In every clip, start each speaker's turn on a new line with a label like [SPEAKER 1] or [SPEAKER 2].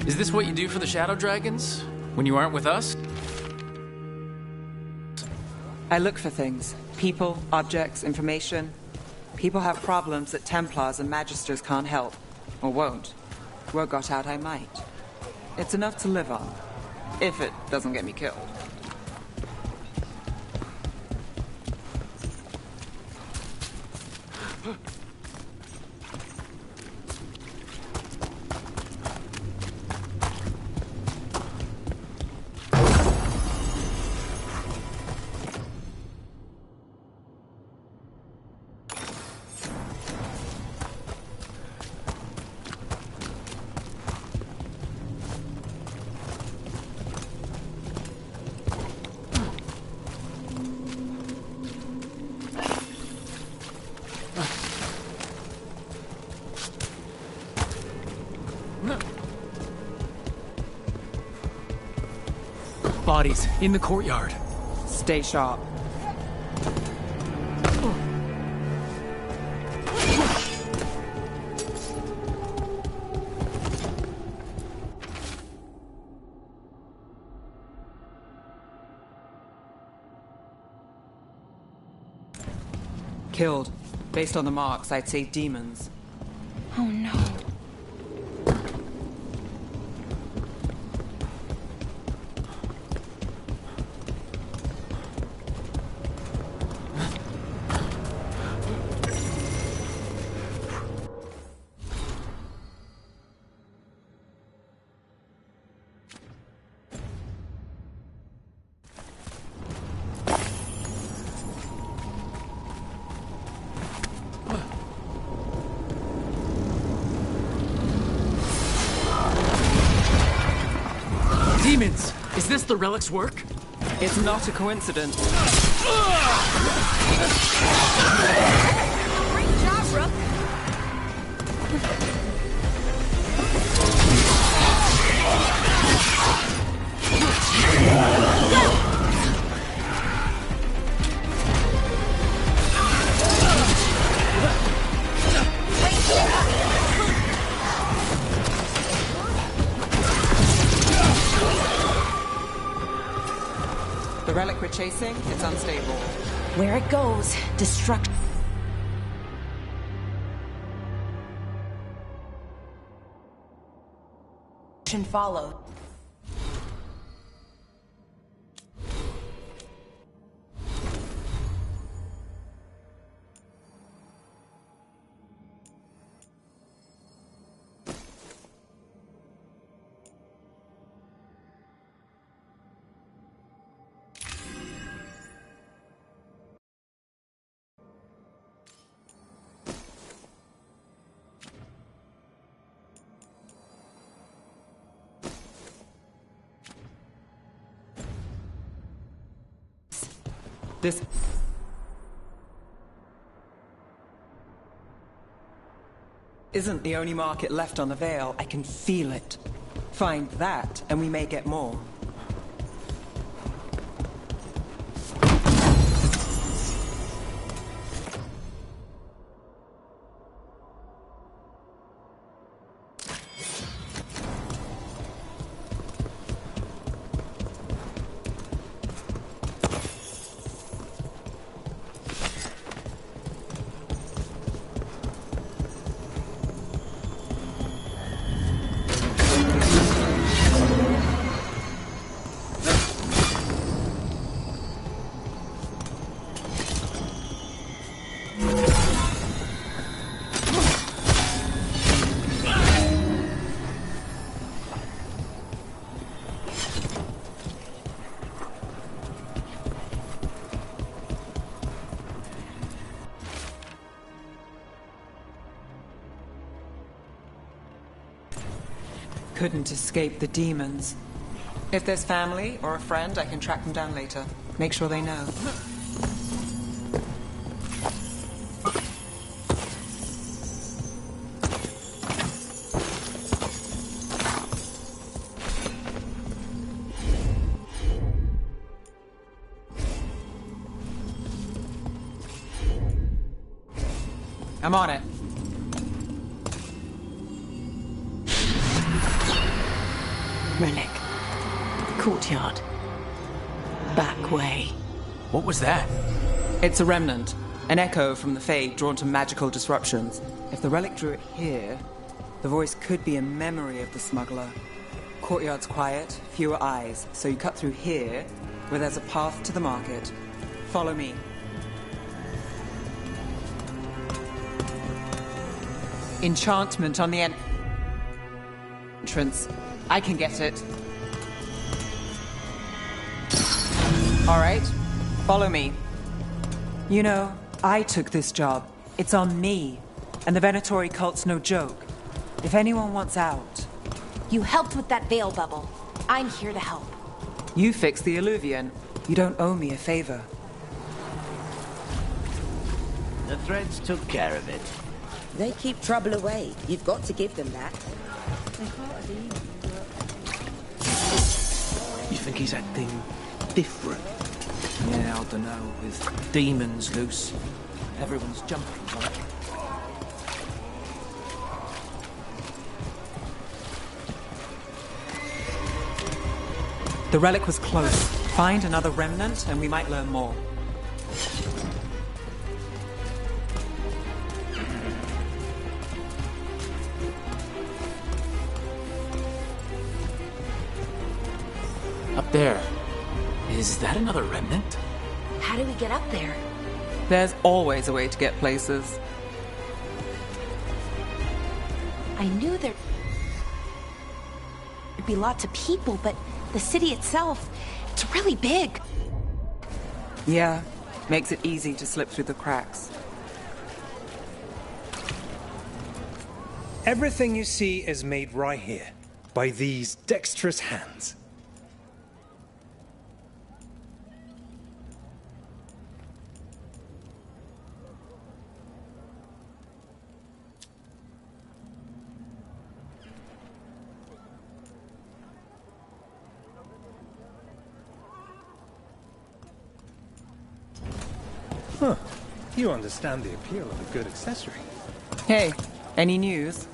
[SPEAKER 1] Is this what you do for the Shadow Dragons? When you aren't with us?
[SPEAKER 2] I look for things. People, objects, information. People have problems that Templars and Magisters can't help. Or won't. Word got out I might. It's enough to live on. If it doesn't get me killed.
[SPEAKER 1] Bodies in the courtyard.
[SPEAKER 2] Stay sharp. Killed. Based on the marks, I'd say demons.
[SPEAKER 3] Oh no.
[SPEAKER 1] Demons! Is this the relic's work?
[SPEAKER 2] It's not a coincidence.
[SPEAKER 3] Great job, Rook.
[SPEAKER 2] The relic we're chasing, it's unstable.
[SPEAKER 3] Where it goes, destruction follows.
[SPEAKER 2] This isn't the only market left on the Veil. I can feel it. Find that, and we may get more. Couldn't escape the demons. If there's family or a friend, I can track them down later. Make sure they know. I'm on it.
[SPEAKER 3] Relic. Courtyard. Back way.
[SPEAKER 1] What was that?
[SPEAKER 2] It's a remnant. An echo from the Fade drawn to magical disruptions. If the relic drew it here, the voice could be a memory of the smuggler. Courtyard's quiet, fewer eyes, so you cut through here, where there's a path to the market. Follow me. Enchantment on the entrance. I can get it. All right, follow me. You know, I took this job. It's on me. And the Venatori cult's no joke. If anyone wants out...
[SPEAKER 3] You helped with that veil bubble. I'm here to help.
[SPEAKER 2] You fix the Illuvian. You don't owe me a favor.
[SPEAKER 4] The threads took care of it.
[SPEAKER 5] They keep trouble away. You've got to give them that.
[SPEAKER 6] You think he's acting different?
[SPEAKER 1] Yeah, I don't know. With demons loose, everyone's jumping, right?
[SPEAKER 2] The relic was close. Find another remnant and we might learn more.
[SPEAKER 1] Up there. Is that another remnant?
[SPEAKER 3] How do we get up there?
[SPEAKER 2] There's always a way to get places.
[SPEAKER 3] I knew there'd be lots of people, but the city itself, it's really big.
[SPEAKER 2] Yeah, makes it easy to slip through the cracks.
[SPEAKER 7] Everything you see is made right here, by these dexterous hands. Huh. You understand the appeal of a good accessory.
[SPEAKER 2] Hey, any news?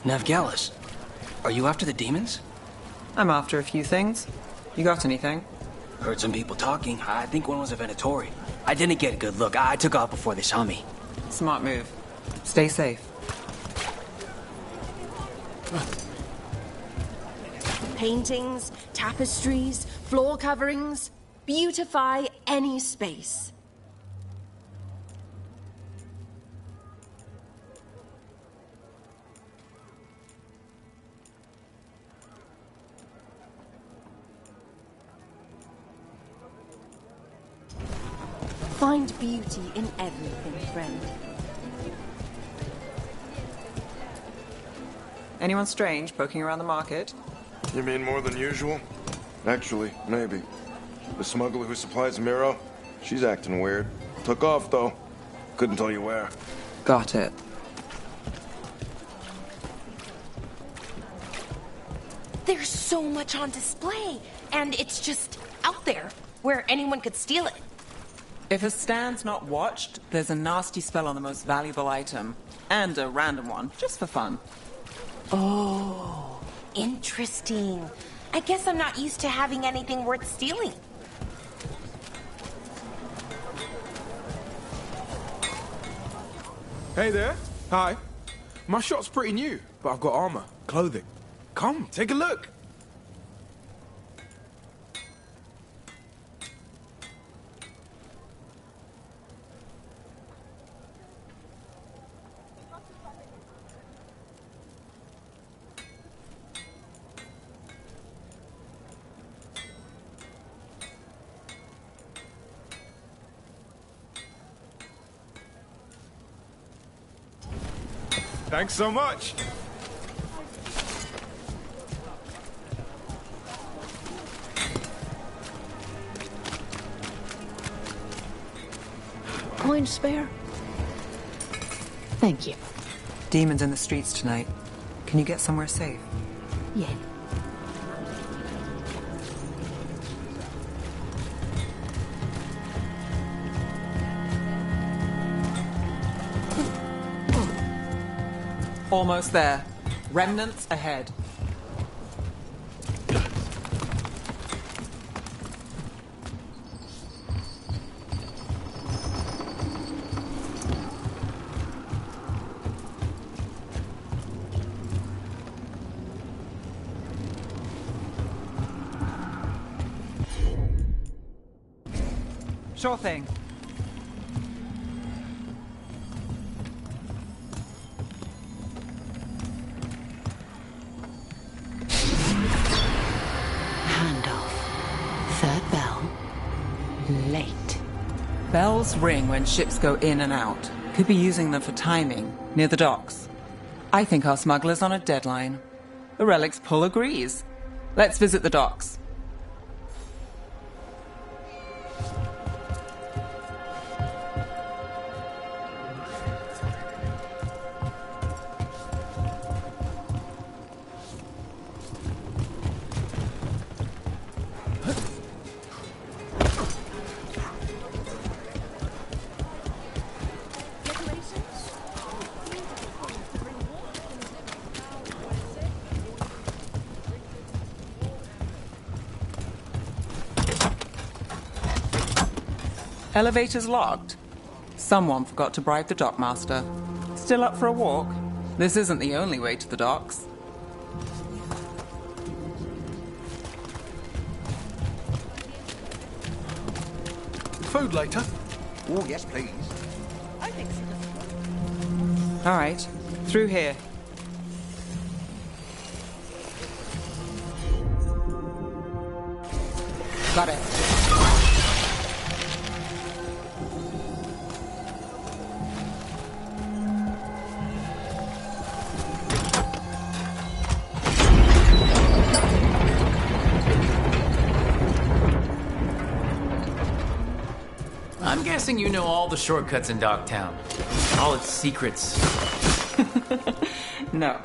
[SPEAKER 6] Navgalis, are you after the demons?
[SPEAKER 2] I'm after a few things. You got anything?
[SPEAKER 6] Heard some people talking. I think one was a Venatori. I didn't get a good look. I took off before they saw me.
[SPEAKER 2] Smart move. Stay safe.
[SPEAKER 3] Paintings, tapestries, floor coverings. Beautify any space. Find beauty in everything, friend.
[SPEAKER 2] Anyone strange poking around the market?
[SPEAKER 8] You mean more than usual? Actually, maybe. The smuggler who supplies Miro, she's acting weird. Took off, though. Couldn't tell you where.
[SPEAKER 2] Got it.
[SPEAKER 3] There's so much on display, and it's just out there, where anyone could steal it.
[SPEAKER 2] If a stand's not watched, there's a nasty spell on the most valuable item. And a random one, just for fun.
[SPEAKER 3] Oh, interesting. I guess I'm not used to having anything worth stealing.
[SPEAKER 9] Hey there. Hi. My shop's pretty new, but I've got armor, clothing. Come, take a look. Thanks so much.
[SPEAKER 3] Coin spare? Thank you.
[SPEAKER 2] Demons in the streets tonight. Can you get somewhere safe?
[SPEAKER 3] Yeah.
[SPEAKER 2] Almost there. Remnants ahead. Sure thing.
[SPEAKER 3] Handoff. Third bell. Late.
[SPEAKER 2] Bells ring when ships go in and out. Could be using them for timing, near the docks. I think our smuggler's on a deadline. The relic's pull agrees. Let's visit the docks. Elevator's locked. Someone forgot to bribe the dockmaster. Still up for a walk? This isn't the only way to the docks.
[SPEAKER 9] Food later?
[SPEAKER 10] Oh, yes, please.
[SPEAKER 2] All right, through here. Got it.
[SPEAKER 11] I'm guessing you know all the shortcuts in Docktown. All its secrets.
[SPEAKER 2] No.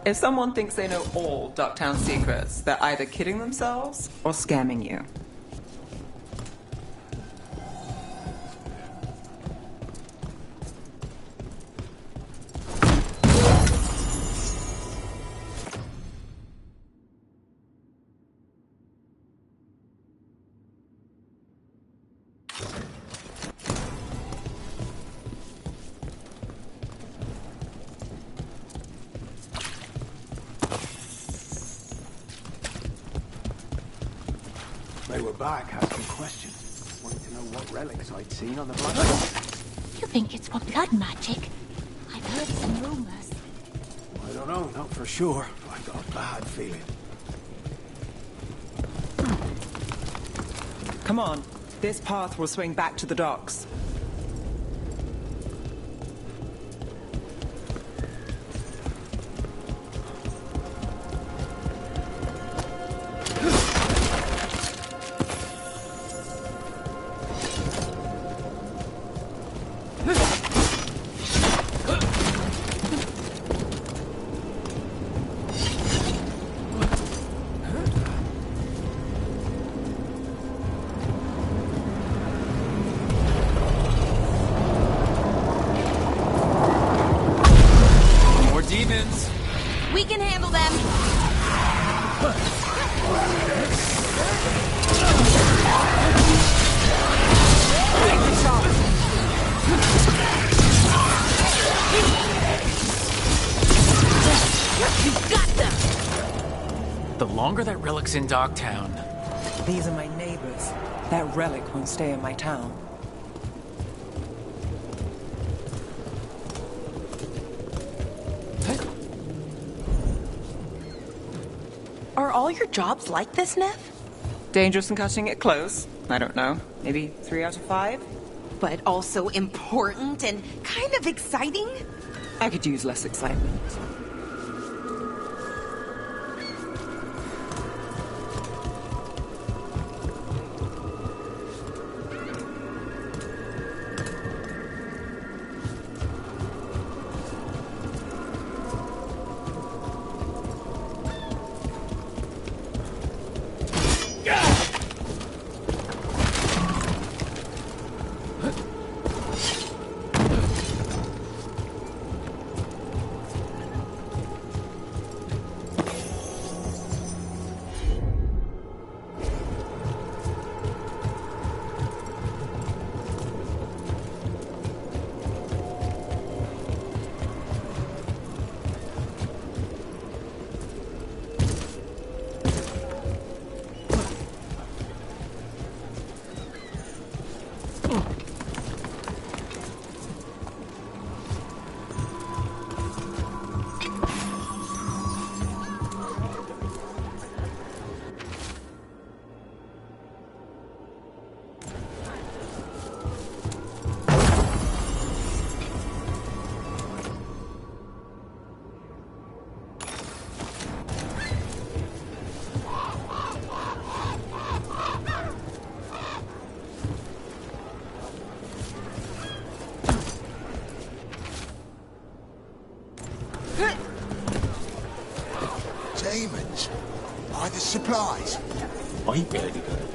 [SPEAKER 2] If someone thinks they know all Docktown secrets, they're either kidding themselves or scamming you.
[SPEAKER 10] They were back asking questions, wanting to know what relics I'd seen on the blood.
[SPEAKER 12] You think it's for blood magic? I've heard some rumors.
[SPEAKER 10] I don't know, not for sure. I got a bad feeling.
[SPEAKER 2] Come on. This path will swing back to the docks.
[SPEAKER 11] Demons.
[SPEAKER 3] We can handle them. You got them.
[SPEAKER 11] The longer that relic's in Docktown.
[SPEAKER 2] These are my neighbors. That relic won't stay in my town.
[SPEAKER 3] Are all your jobs like this, Neff?
[SPEAKER 2] Dangerous and cutting it close. I don't know. Maybe 3 out of 5?
[SPEAKER 3] But also important and kind of exciting?
[SPEAKER 2] I could use less excitement.
[SPEAKER 10] supplies? I barely got it.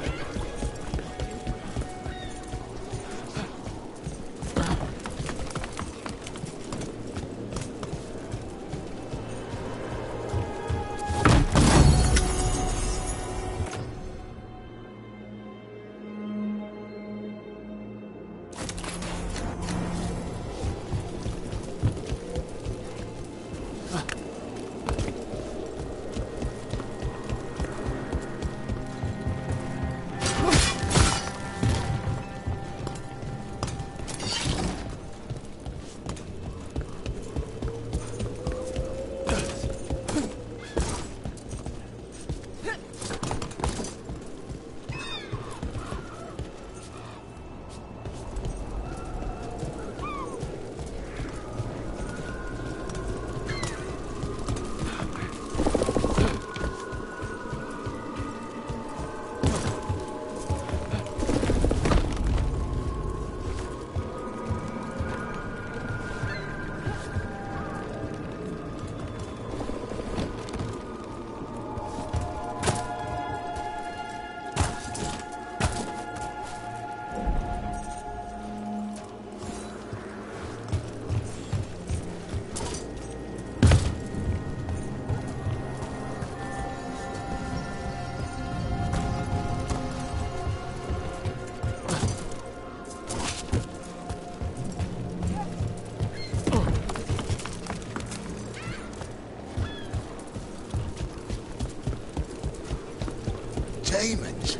[SPEAKER 10] Demons.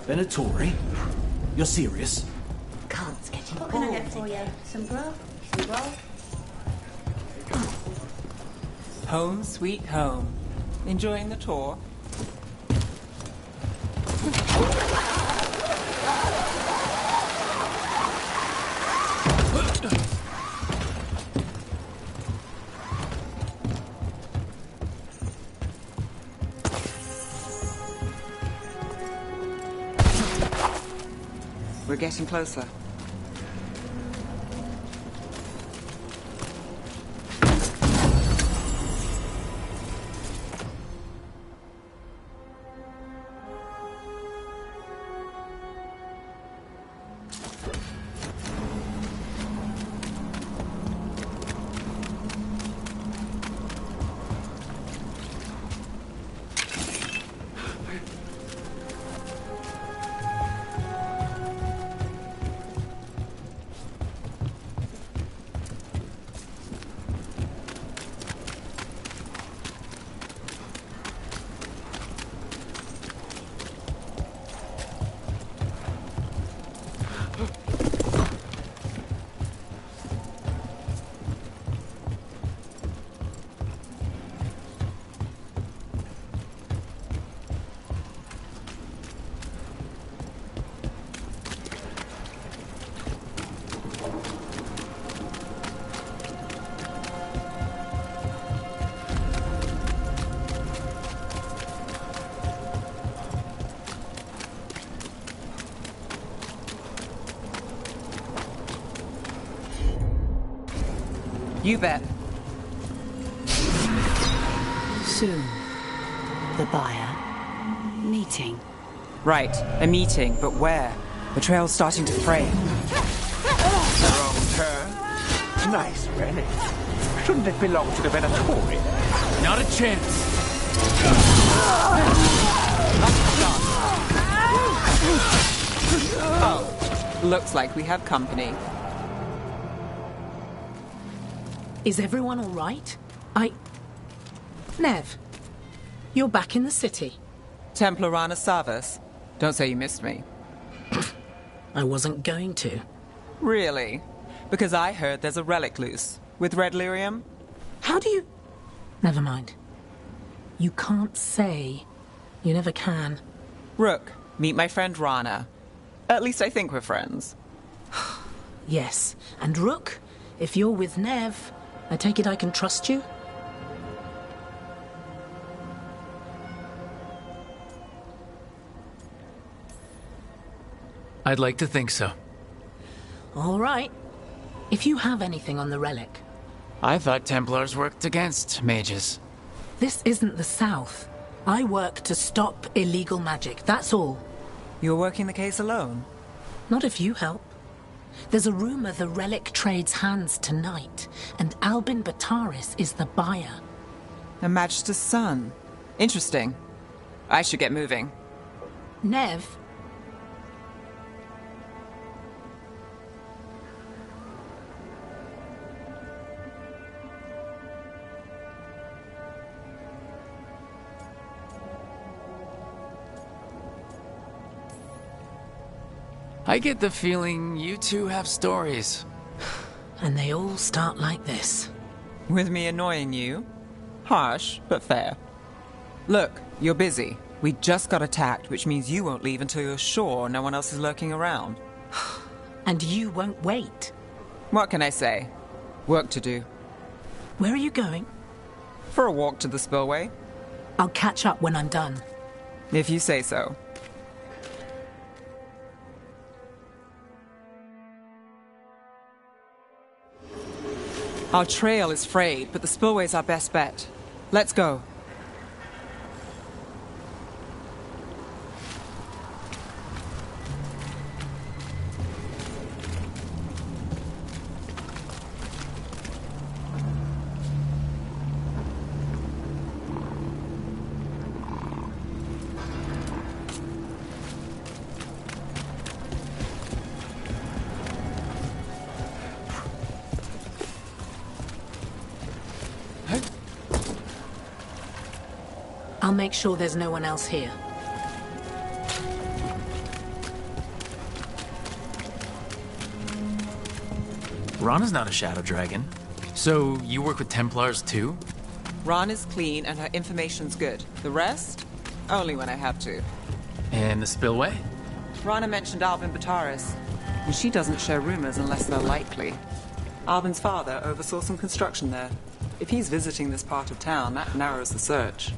[SPEAKER 1] Venatori? You're serious?
[SPEAKER 12] Can't get
[SPEAKER 13] What can I get for you? Some grub? Some roll?
[SPEAKER 2] Home sweet home. Enjoying the tour? We're getting closer. You bet.
[SPEAKER 14] Soon. The buyer. Meeting.
[SPEAKER 2] Right, a meeting, but where? The trail's starting to fray.
[SPEAKER 10] Wrong turn. Nice relic. Shouldn't it belong to the Venatori?
[SPEAKER 11] Not a chance.
[SPEAKER 2] Oh, looks like we have company.
[SPEAKER 14] Is everyone all right? Nev, you're back in the city.
[SPEAKER 2] Templar Rana Savas. Don't say you missed me.
[SPEAKER 14] I wasn't going to.
[SPEAKER 2] Really? Because I heard there's a relic loose. With red lyrium?
[SPEAKER 14] How do you... Never mind. You can't say. You never can.
[SPEAKER 2] Rook, meet my friend Rana. At least I think we're friends.
[SPEAKER 14] Yes. And Rook, if you're with Nev, I take it I can trust you?
[SPEAKER 11] I'd like to think so.
[SPEAKER 14] All right. If you have anything on the relic.
[SPEAKER 11] I thought Templars worked against mages.
[SPEAKER 14] This isn't the South. I work to stop illegal magic, that's all.
[SPEAKER 2] You're working the case alone?
[SPEAKER 14] Not if you help. There's a rumor the relic trades hands tonight, and Albin Bataris is the buyer.
[SPEAKER 2] A Magister's son. Interesting. I should get moving.
[SPEAKER 14] Nev?
[SPEAKER 11] I get the feeling you two have stories.
[SPEAKER 14] And they all start like this.
[SPEAKER 2] With me annoying you? Harsh, but fair. Look, you're busy. We just got attacked, which means you won't leave until you're sure no one else is lurking around.
[SPEAKER 14] And you won't wait.
[SPEAKER 2] What can I say? Work to do.
[SPEAKER 14] Where are you going?
[SPEAKER 2] For a walk to the spillway.
[SPEAKER 14] I'll catch up when I'm done.
[SPEAKER 2] If you say so. Our trail is frayed, but the spillway's our best bet. Let's go.
[SPEAKER 14] I'll make sure there's no one else here.
[SPEAKER 11] Rana's not a shadow dragon. So you work with Templars too?
[SPEAKER 2] Ron is clean and her information's good. The rest? Only when I have to.
[SPEAKER 11] And the spillway?
[SPEAKER 2] Rana mentioned Albin Bataris, and she doesn't share rumors unless they're likely. Albin's father oversaw some construction there. If he's visiting this part of town, that narrows the search.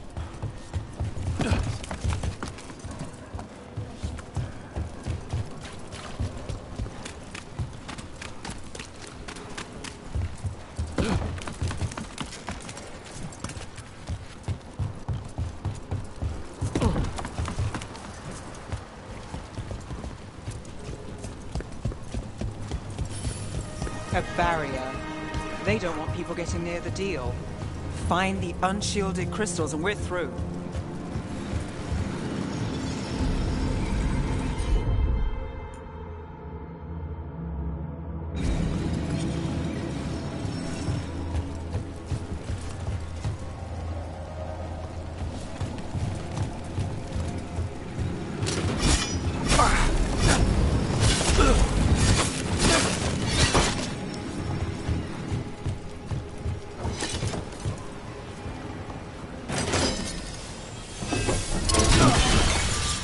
[SPEAKER 2] A barrier. They don't want people getting near the deal. Find the unshielded crystals and we're through.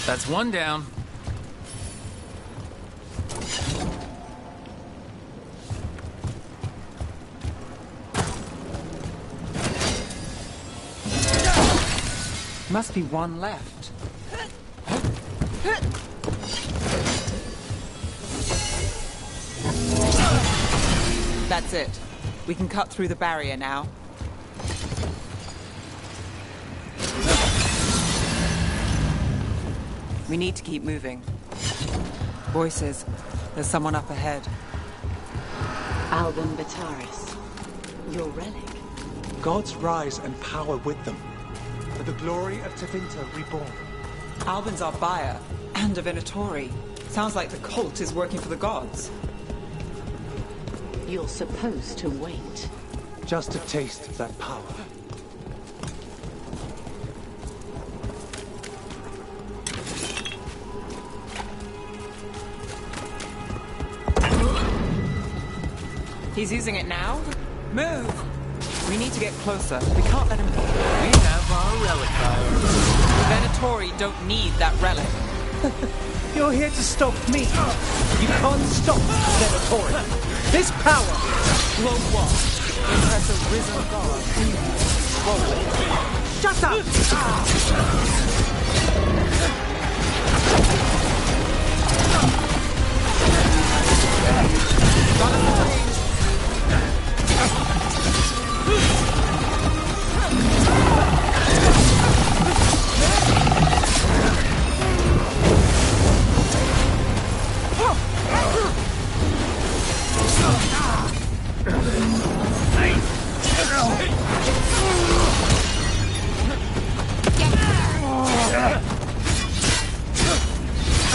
[SPEAKER 11] That's one down.
[SPEAKER 2] Must be one left. That's it. We can cut through the barrier now. We need to keep moving. Voices. There's someone up ahead.
[SPEAKER 15] Albin Bataris. Your relic.
[SPEAKER 16] Gods rise and power with them. For the glory of Tevinter reborn.
[SPEAKER 2] Albin's our buyer, and a Venatori. Sounds like the cult is working for the gods.
[SPEAKER 15] You're supposed to wait.
[SPEAKER 16] Just to taste that power.
[SPEAKER 2] He's using it now? Move! We need to get closer. We can't let him...
[SPEAKER 11] We have our relic buyer.
[SPEAKER 2] The Venatori don't need that relic.
[SPEAKER 16] You're here to stop me. You can't stop Venatori. This power!
[SPEAKER 2] Will what? Impress a risen god. Whoa.
[SPEAKER 16] Shut up!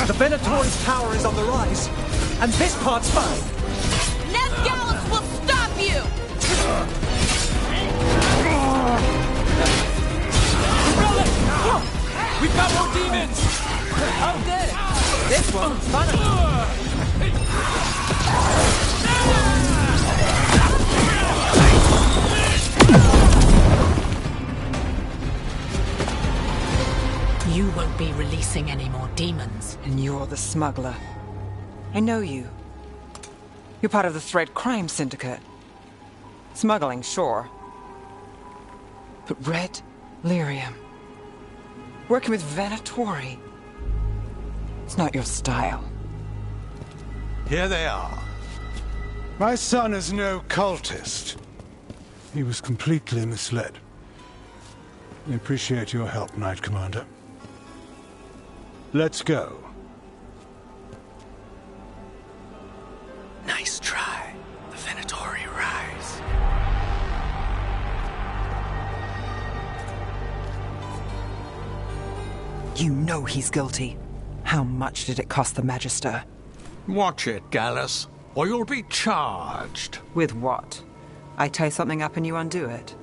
[SPEAKER 16] The Venatori's power is on the rise, and this part's fine.
[SPEAKER 3] Nesgallus will stop you!
[SPEAKER 11] We've got more demons!
[SPEAKER 2] Oh, good. This wasn't funny.
[SPEAKER 14] You won't be releasing any more demons.
[SPEAKER 2] And you're the smuggler. I know you. You're part of the Thread Crime Syndicate. Smuggling, sure. But Red Lyrium. Working with Venatori. It's not your style.
[SPEAKER 10] Here they are. My son is no cultist. He was completely misled. I appreciate your help, Knight Commander. Let's go.
[SPEAKER 6] Nice try. The Venatori rise.
[SPEAKER 2] You know he's guilty. How much did it cost the Magister?
[SPEAKER 10] Watch it, Gallus, or you'll be charged.
[SPEAKER 2] With what? I tie something up and you undo it.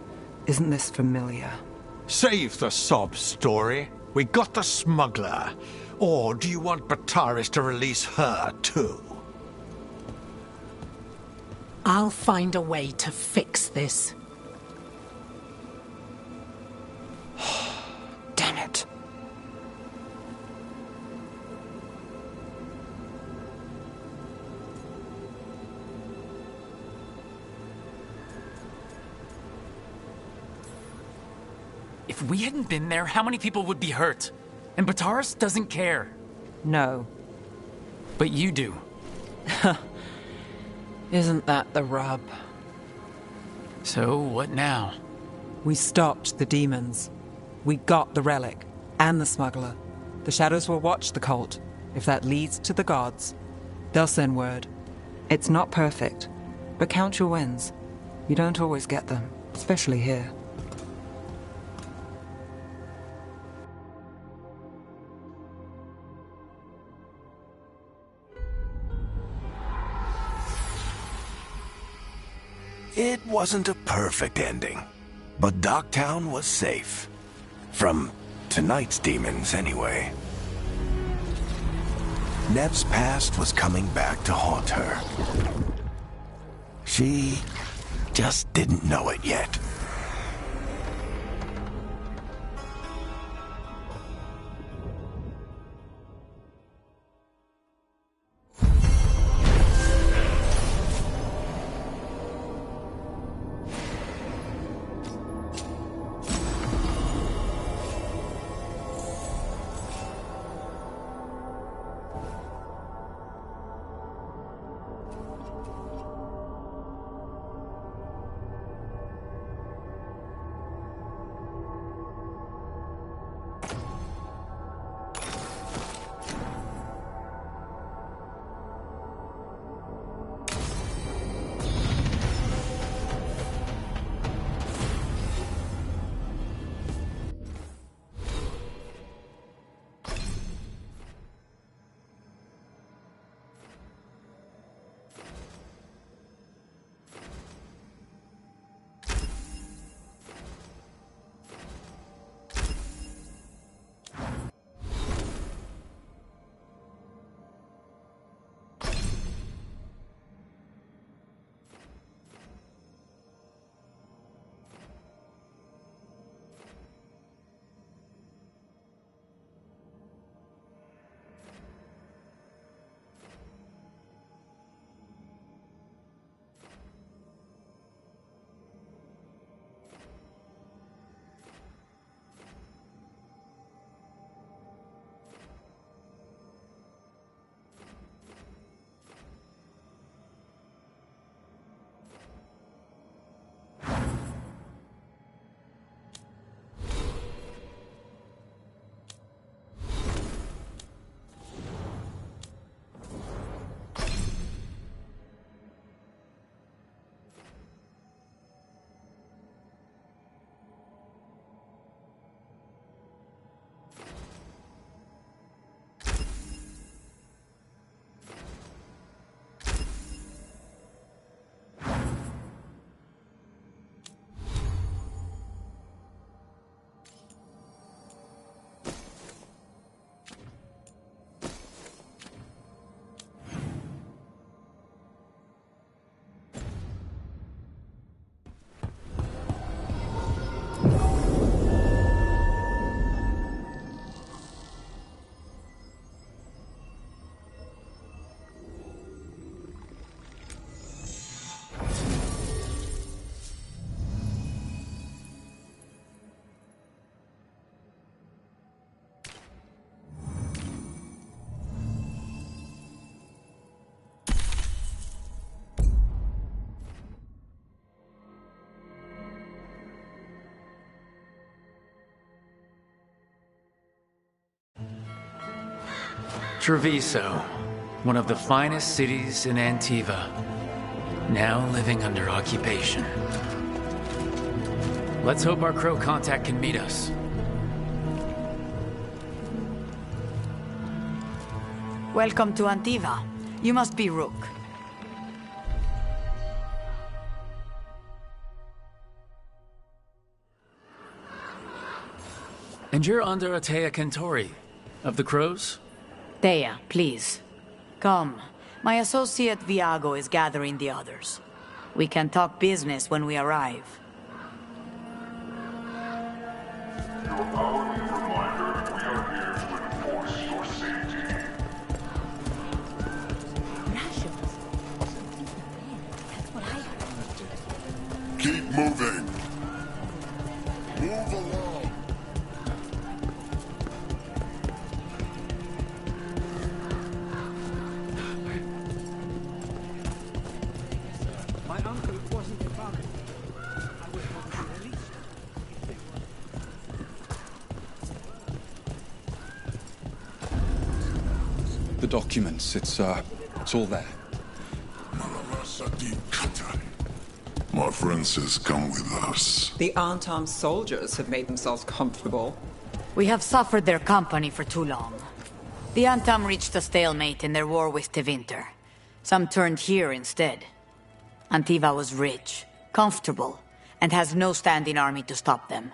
[SPEAKER 2] Isn't this familiar?
[SPEAKER 10] Save the sob story. We got the smuggler. Or do you want Bataris to release her, too?
[SPEAKER 14] I'll find a way to fix this.
[SPEAKER 2] Damn it.
[SPEAKER 11] If we hadn't been there, how many people would be hurt? And Bataris doesn't care.
[SPEAKER 2] No.
[SPEAKER 11] But you do.
[SPEAKER 2] Isn't that the rub?
[SPEAKER 11] So, what now?
[SPEAKER 2] We stopped the demons. We got the relic. And the smuggler. The Shadows will watch the cult. If that leads to the gods, they'll send word. It's not perfect, but count your wins. You don't always get them, especially here.
[SPEAKER 17] It wasn't a perfect ending, but Docktown was safe. From tonight's demons, anyway. Nev's past was coming back to haunt her. She just didn't know it yet.
[SPEAKER 11] Treviso, one of the finest cities in Antiva, now living under occupation. Let's hope our crow contact can meet us.
[SPEAKER 18] Welcome to Antiva. You must be Rook.
[SPEAKER 11] And you're under Atea Kentori, of the Crows?
[SPEAKER 18] Thea, please. Come. My associate Viago is gathering the others. We can talk business when we arrive.
[SPEAKER 19] Keep moving. Move along.
[SPEAKER 16] My uncle wasn't about it. I was going to release.
[SPEAKER 20] The documents, it's all there.
[SPEAKER 19] My friend says come with us.
[SPEAKER 2] The Antam soldiers have made themselves comfortable.
[SPEAKER 18] We have suffered their company for too long. The Antam reached a stalemate in their war with Tevinter. Some turned here instead. Antiva was rich, comfortable, and has no standing army to stop them.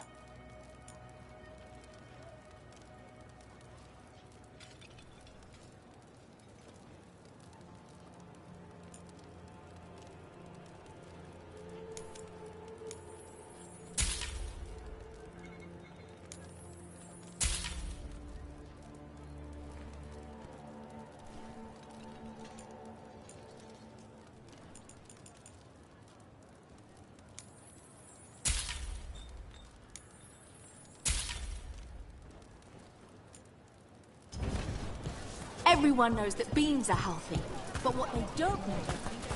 [SPEAKER 12] Everyone knows that beans are healthy, but what they don't know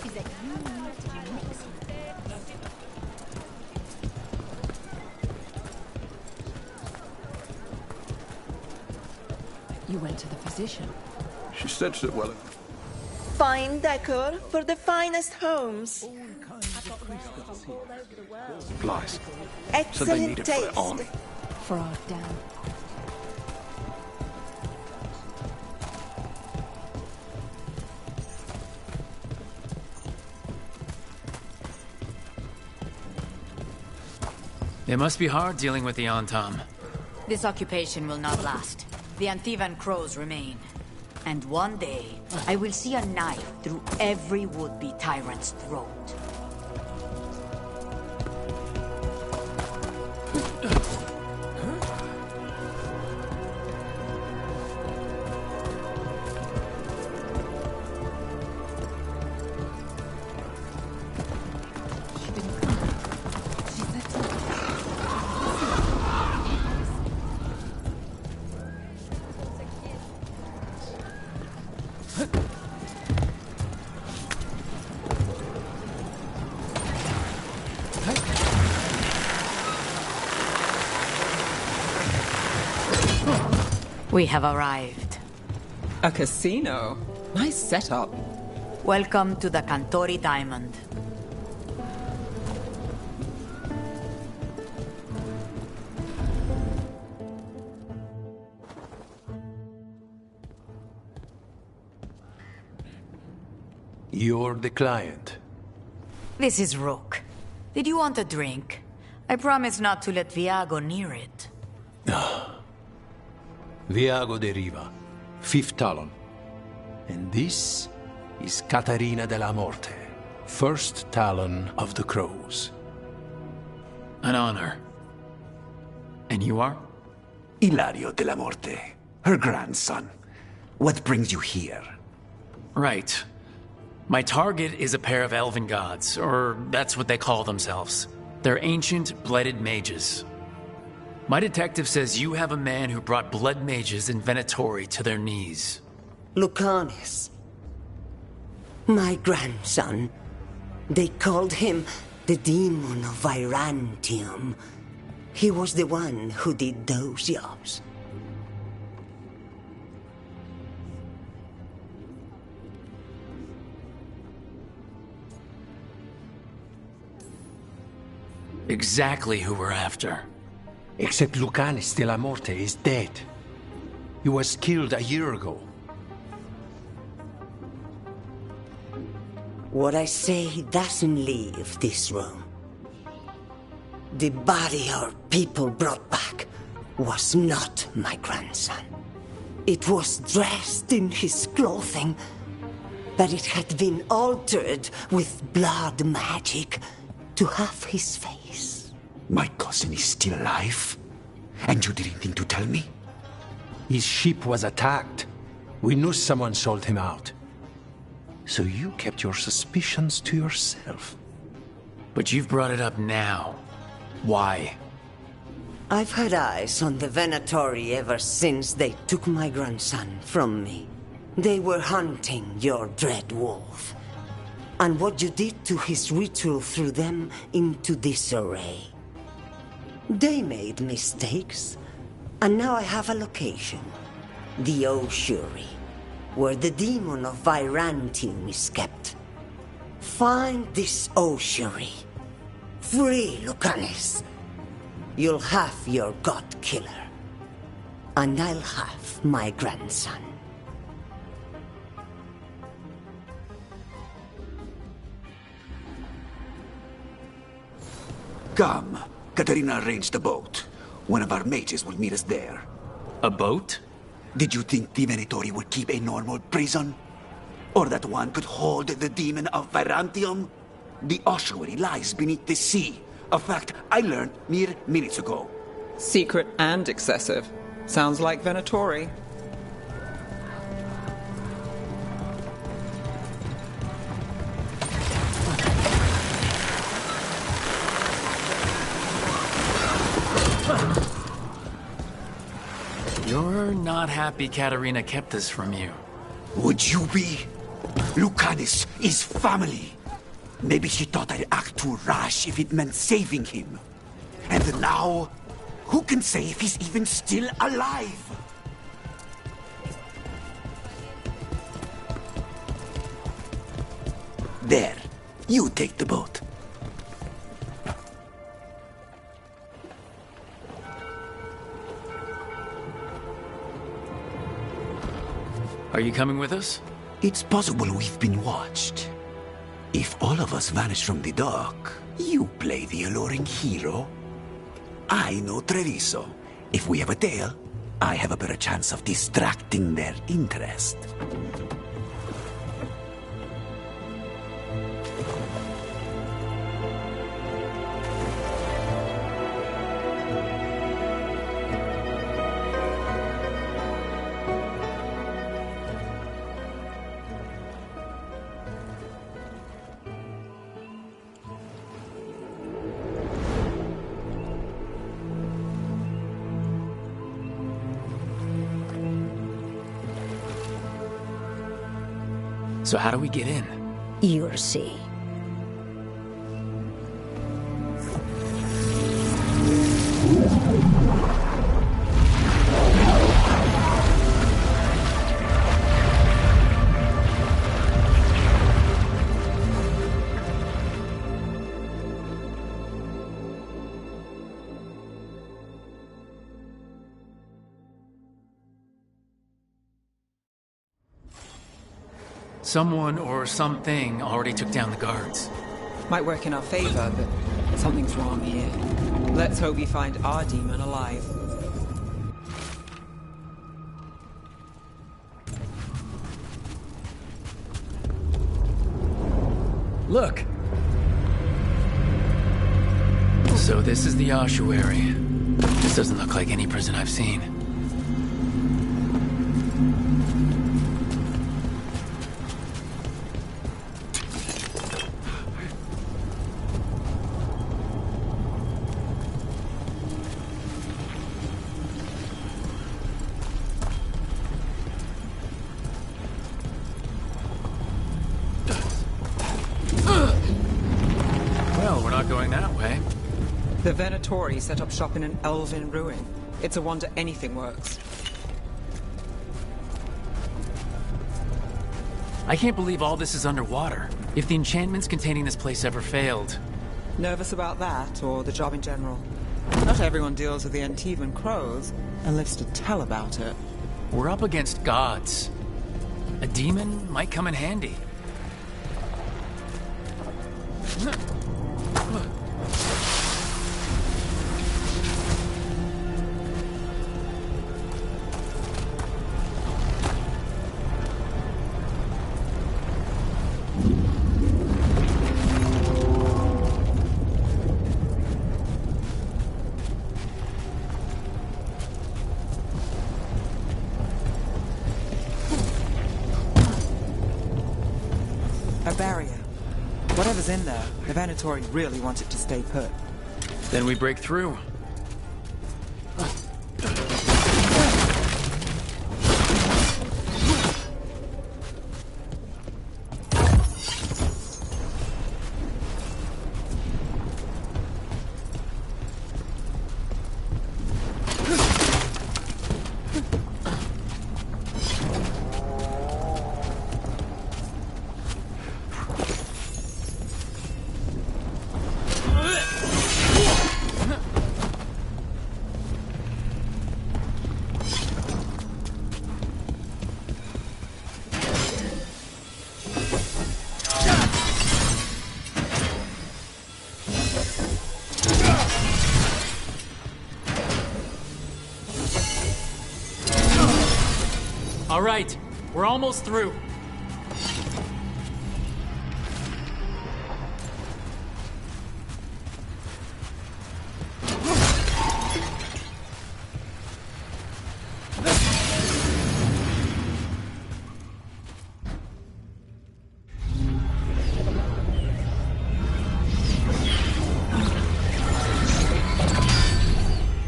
[SPEAKER 12] is that you need to be mixing.
[SPEAKER 15] You went to the physician.
[SPEAKER 20] She stitched it well.
[SPEAKER 21] Fine decor for the finest homes.
[SPEAKER 20] Supplies. So they
[SPEAKER 21] Excellent
[SPEAKER 20] need it for their
[SPEAKER 21] taste.
[SPEAKER 20] army.
[SPEAKER 15] For our dam.
[SPEAKER 11] It must be hard dealing with the Antam.
[SPEAKER 18] This occupation will not last. The Antivan crows remain. And one day, I will see a knife through every would-be tyrant's throat. We have arrived.
[SPEAKER 2] A casino? Nice setup.
[SPEAKER 18] Welcome to the Cantori Diamond.
[SPEAKER 17] You're the client.
[SPEAKER 18] This is Rook. Did you want a drink? I promise not to let Viago near it.
[SPEAKER 17] Viago de Riva, 5th Talon. And this is Catarina de la Morte, 1st Talon of the Crows.
[SPEAKER 11] An honor. And you are?
[SPEAKER 22] Ilario de la Morte, her grandson. What brings you here?
[SPEAKER 11] Right. My target is a pair of elven gods, or that's what they call themselves. They're ancient, blooded mages. My detective says you have a man who brought blood mages in Venatori to their knees.
[SPEAKER 5] Lucanis. My grandson. They called him the Demon of Virantium. He was the one who did those jobs.
[SPEAKER 11] exactly who we're after.
[SPEAKER 17] Except Lucanis de la Morte is dead. He was killed a year ago.
[SPEAKER 5] What I say doesn't leave this room. The body our people brought back was not my grandson. It was dressed in his clothing, but it had been altered with blood magic to have his face.
[SPEAKER 22] My cousin is still alive? And you didn't think to tell me?
[SPEAKER 17] His ship was attacked. We knew someone sold him out. So you kept your suspicions to yourself.
[SPEAKER 11] But you've brought it up now. Why?
[SPEAKER 5] I've had eyes on the Venatori ever since they took my grandson from me. They were hunting your dread wolf. And what you did to his ritual threw them into disarray. They made mistakes, and now I have a location. The ossuary, where the demon of Virantium is kept. Find this ossuary. Free Lucanis. You'll have your god killer. And I'll have my grandson.
[SPEAKER 22] Come. Katarina arranged a boat. One of our mages will meet us there.
[SPEAKER 11] A boat?
[SPEAKER 22] Did you think the Venatori would keep a normal prison? Or that one could hold the demon of Virantium? The ossuary lies beneath the sea. A fact I learned mere minutes ago.
[SPEAKER 2] Secret and excessive. Sounds like Venatori.
[SPEAKER 11] You're not happy Katarina kept this from you.
[SPEAKER 22] Would you be? Lucanis is family. Maybe she thought I'd act too rash if it meant saving him. And now, who can say if he's even still alive? There, you take the boat.
[SPEAKER 11] Are you coming with us?
[SPEAKER 22] It's possible we've been watched. If all of us vanish from the dock, you play the alluring hero. I know Treviso. If we have a tail, I have a better chance of distracting their interest.
[SPEAKER 11] So how do we get in?
[SPEAKER 5] You'll see.
[SPEAKER 11] Someone or something already took down the guards.
[SPEAKER 2] Might work in our favor, but something's wrong here. Let's hope we find our demon alive.
[SPEAKER 11] Look! So this is the ossuary. This doesn't look like any prison I've seen.
[SPEAKER 2] The Venatori set up shop in an elven ruin. It's a wonder anything works.
[SPEAKER 11] I can't believe all this is underwater. If the enchantments containing this place ever failed,
[SPEAKER 2] Nervous about that, or the job in general? Not everyone deals with the Antivan crows and lives to tell about it.
[SPEAKER 11] We're up against gods. A demon might come in handy.
[SPEAKER 2] A barrier. Whatever's in there, the Venatori really want it to stay put.
[SPEAKER 11] Then we break through. All right, we're almost through.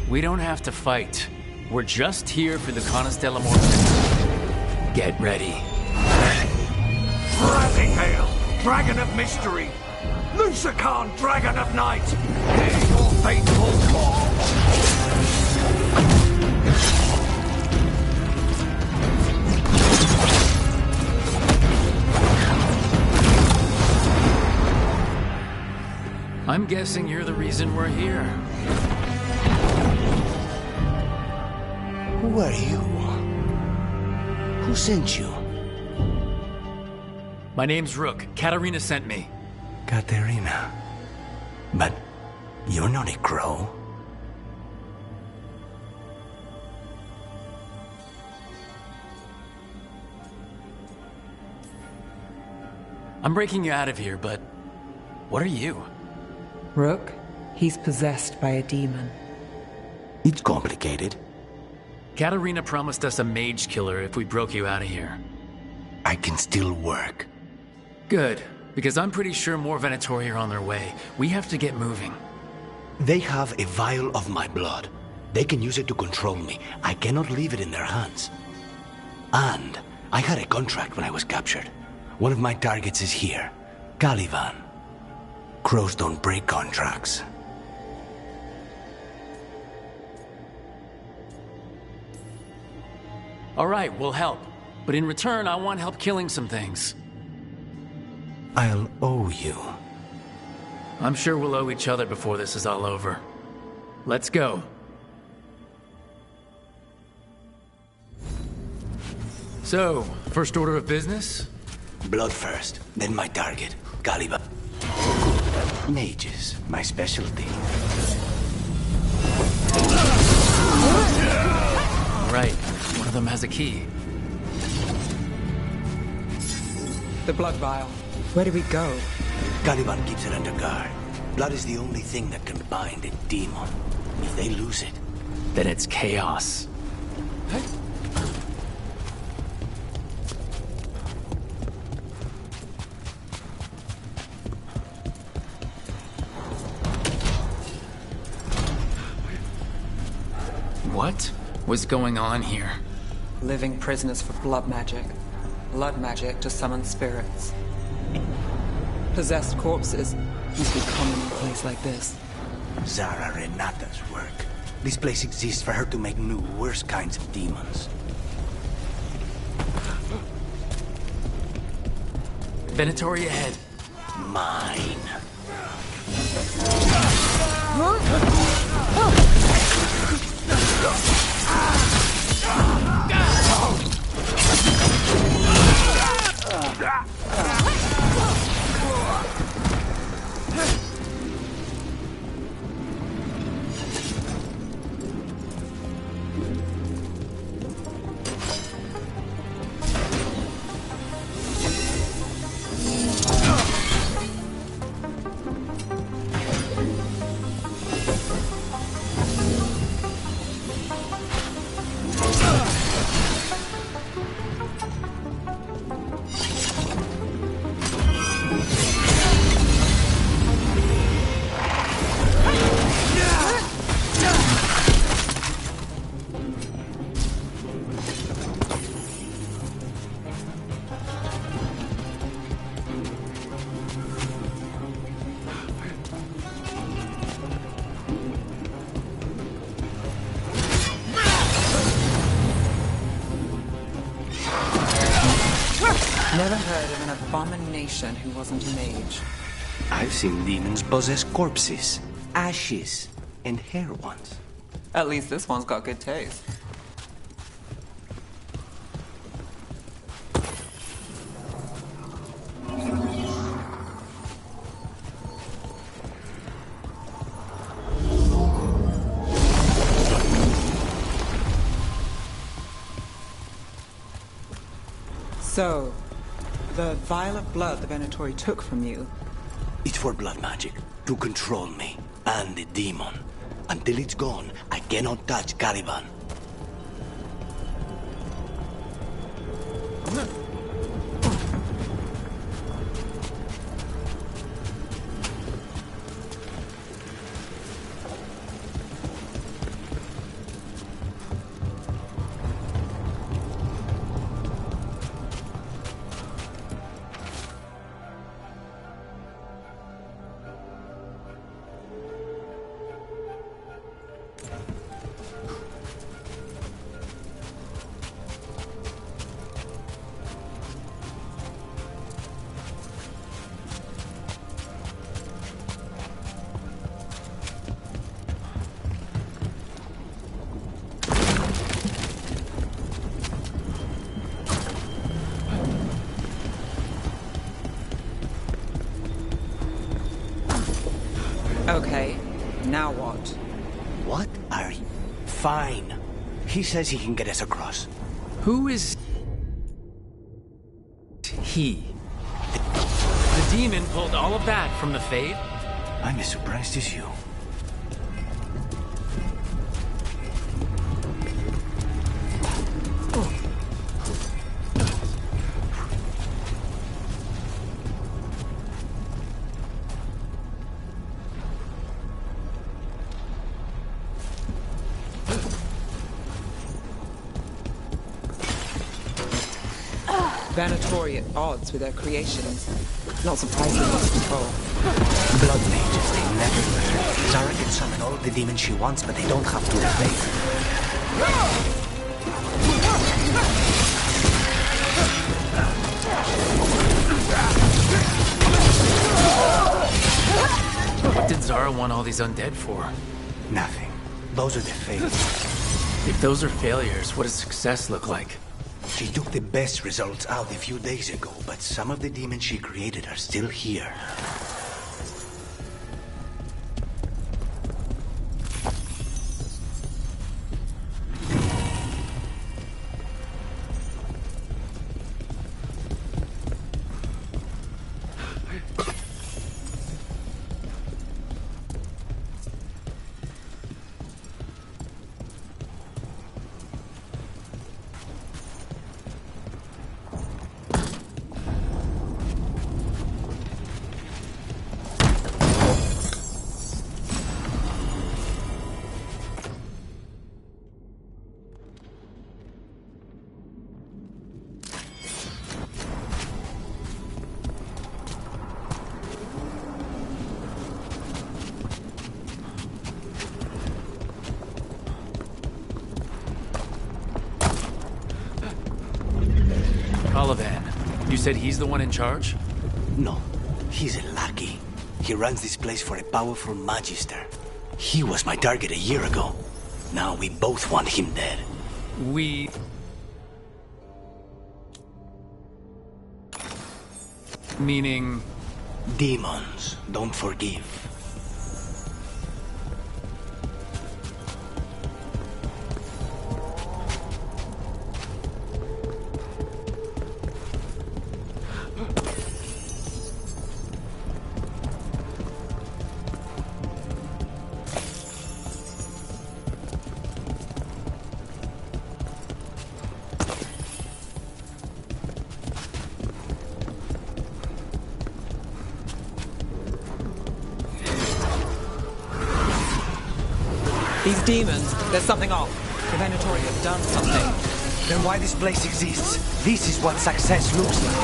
[SPEAKER 11] We don't have to fight. We're just here for the Canas de la Morte. Get ready.
[SPEAKER 4] Rising Hail, Dragon of Mystery! Lucican, Dragon of Night! Hear your faithful call!
[SPEAKER 11] I'm guessing you're the reason we're here.
[SPEAKER 7] Who are you? Who sent you?
[SPEAKER 11] My name's Rook. Katarina sent me.
[SPEAKER 7] Katerina. But you're not a crow.
[SPEAKER 11] I'm breaking you out of here, but what are you?
[SPEAKER 2] Rook, he's possessed by a demon.
[SPEAKER 7] It's complicated.
[SPEAKER 11] Katarina promised us a mage killer if we broke you out of here.
[SPEAKER 7] I can still work.
[SPEAKER 11] Good, because I'm pretty sure more Venatori are on their way. We have to get moving.
[SPEAKER 7] They have a vial of my blood. They can use it to control me. I cannot leave it in their hands. And I had a contract when I was captured. One of my targets is here, Caliban. Crows don't break contracts.
[SPEAKER 11] All right, we'll help. But in return, I want help killing some things.
[SPEAKER 7] I'll owe you.
[SPEAKER 11] I'm sure we'll owe each other before this is all over. Let's go. So, first order of business?
[SPEAKER 7] Blood first, then my target, Caliban. Mages, my specialty.
[SPEAKER 11] Right, one of them has a key.
[SPEAKER 2] The blood vial. Where do we go?
[SPEAKER 7] Caliban keeps it under guard. Blood is the only thing that can bind a demon. If they lose it,
[SPEAKER 11] then it's chaos. What was going on here?
[SPEAKER 2] Living prisoners for blood magic. Blood magic to summon spirits. Possessed corpses must be common in a place like this.
[SPEAKER 7] Zara Renata's work. This place exists for her to make new, worse kinds of demons.
[SPEAKER 11] Venatori ahead.
[SPEAKER 7] Mine.
[SPEAKER 2] Never heard of an abomination who wasn't a mage.
[SPEAKER 7] I've seen demons possess corpses, ashes, and hair once.
[SPEAKER 2] At least this one's got good taste. So, the vial of blood the Venatori took from you.
[SPEAKER 7] It's for blood magic, to control me, and the demon. Until it's gone, I cannot touch Caliban.
[SPEAKER 2] Okay, now what?
[SPEAKER 7] What are you? Fine. He says he can get us across.
[SPEAKER 11] Who is he? The demon pulled all of that from the Fade?
[SPEAKER 7] I'm as surprised as you.
[SPEAKER 2] Venatori at odds with their creations. Not surprising lost control.
[SPEAKER 7] Blood mages, they never learn. Zara can summon all the demons she wants, but they don't have to obey.
[SPEAKER 11] What did Zara want all these undead for?
[SPEAKER 7] Nothing. Those are the failures.
[SPEAKER 11] If those are failures, what does success look like?
[SPEAKER 7] She took the best results out a few days ago, but some of the demons she created are still here.
[SPEAKER 11] Olivan, you said he's the one in charge?
[SPEAKER 7] No, he's a lackey. He runs this place for a powerful magister. He was my target a year ago. Now we both want him dead.
[SPEAKER 11] We... Meaning...
[SPEAKER 7] Demons don't forgive.
[SPEAKER 16] These demons, there's something off. The Venatori have done something.
[SPEAKER 7] Then why this place exists? This is what success looks like.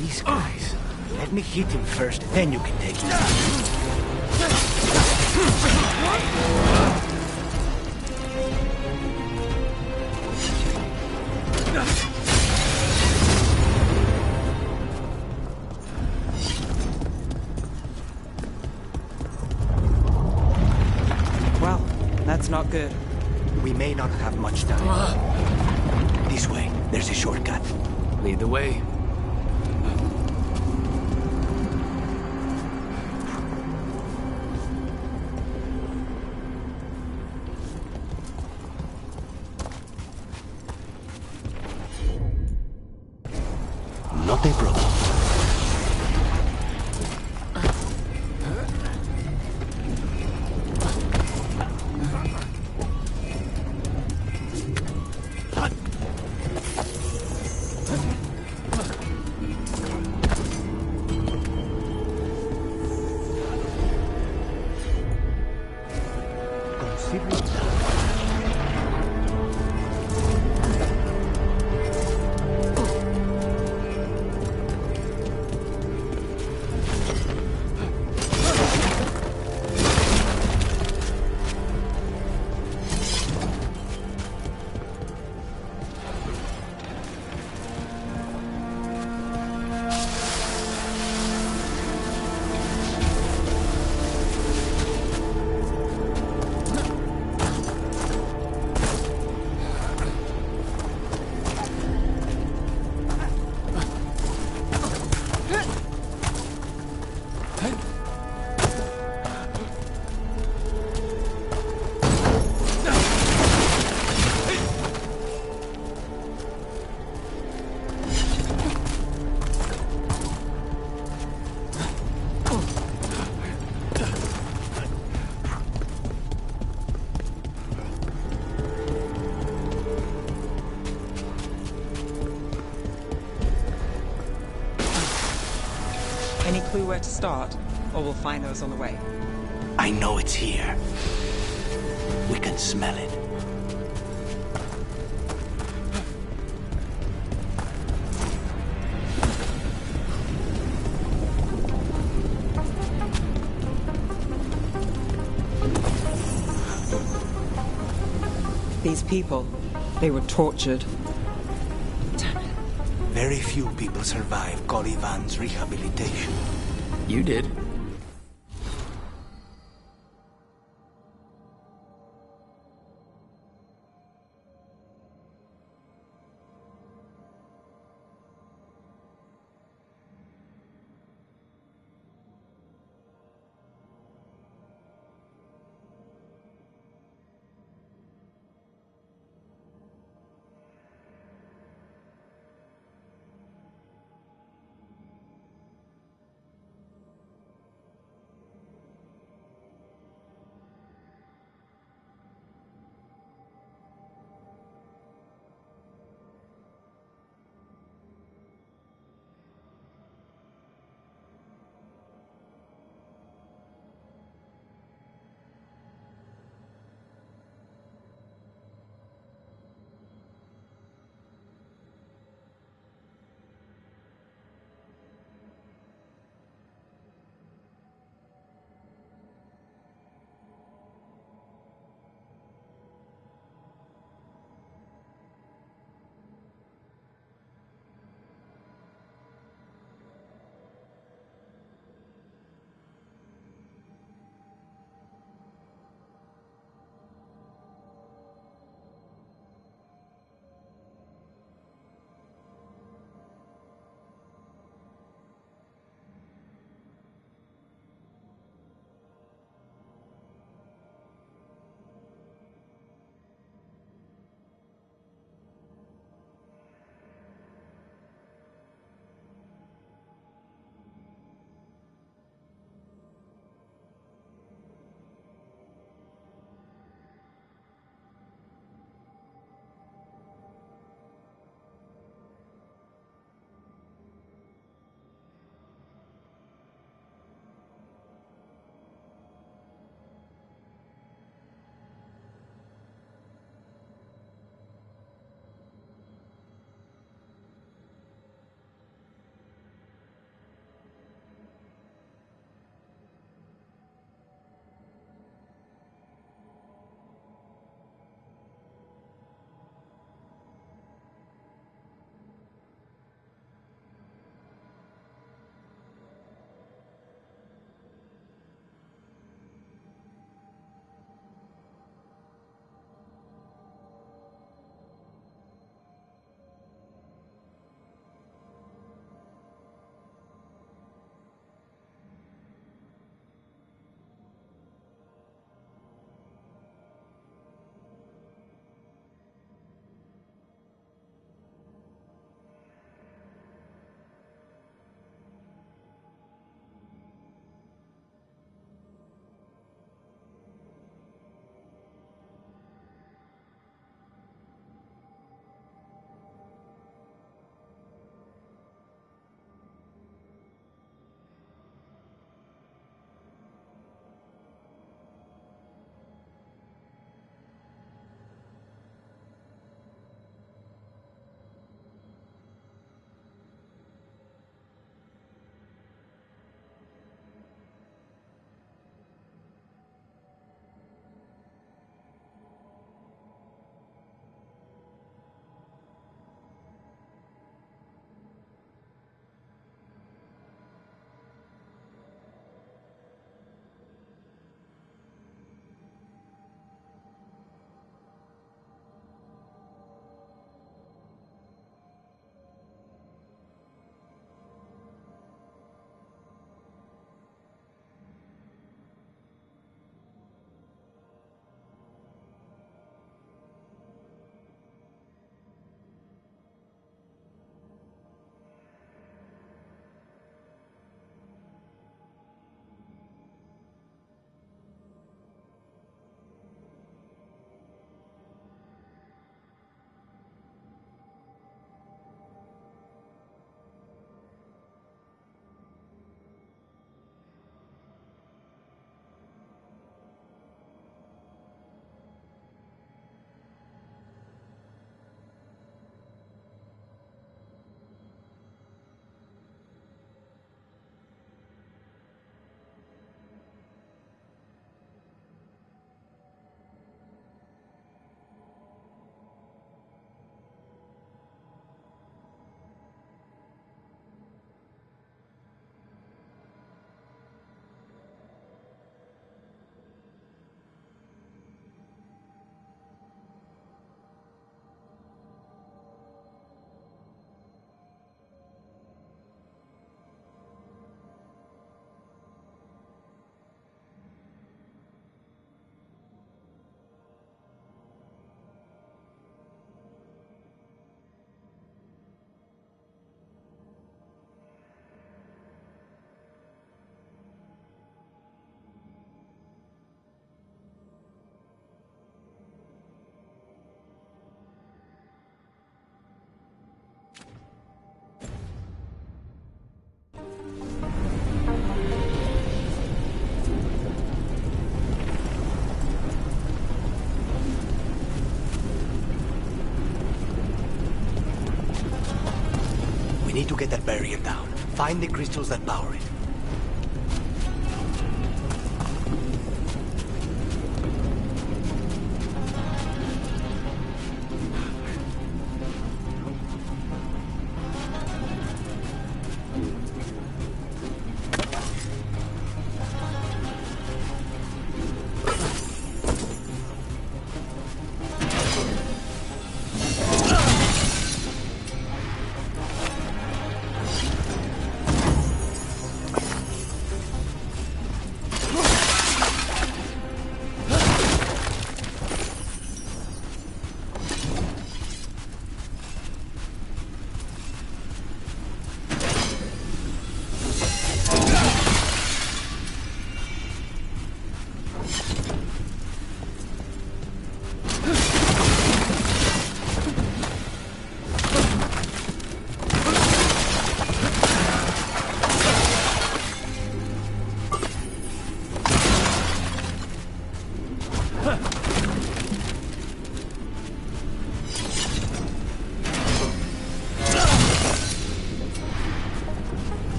[SPEAKER 7] These guys. Let me hit him first, then you can take him.
[SPEAKER 16] Well, that's not good.
[SPEAKER 7] We may not have much time. This way. There's a shortcut.
[SPEAKER 11] Lead the way.
[SPEAKER 7] Not a problem.
[SPEAKER 2] where to start, or we'll find those on the way.
[SPEAKER 7] I know it's here. We can smell it.
[SPEAKER 2] These people, they were tortured.
[SPEAKER 7] Very few people survive Colivan's rehabilitation.
[SPEAKER 11] You did.
[SPEAKER 7] to get that barrier down. Find the crystals that power it.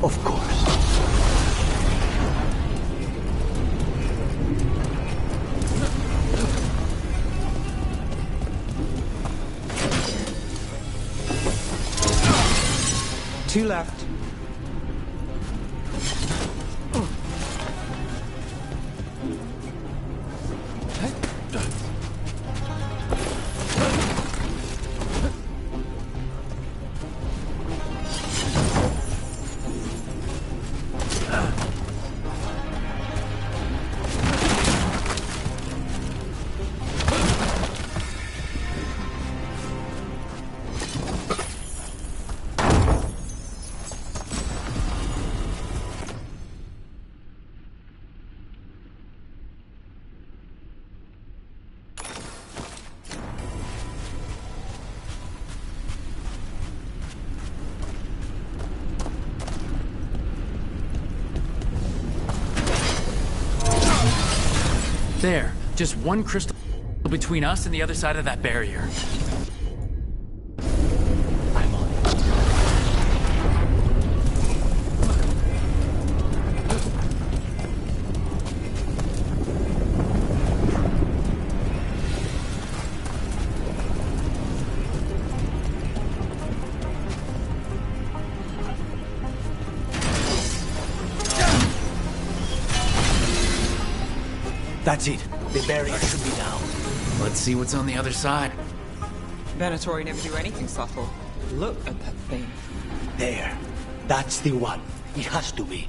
[SPEAKER 7] Of course.
[SPEAKER 2] Two left.
[SPEAKER 11] There, just one crystal between us and the other side of that barrier.
[SPEAKER 7] That's it. The barrier should be down.
[SPEAKER 11] Let's see what's on the other side.
[SPEAKER 2] Venatori never do anything subtle. Look at that thing.
[SPEAKER 7] There. That's the one. It has to be.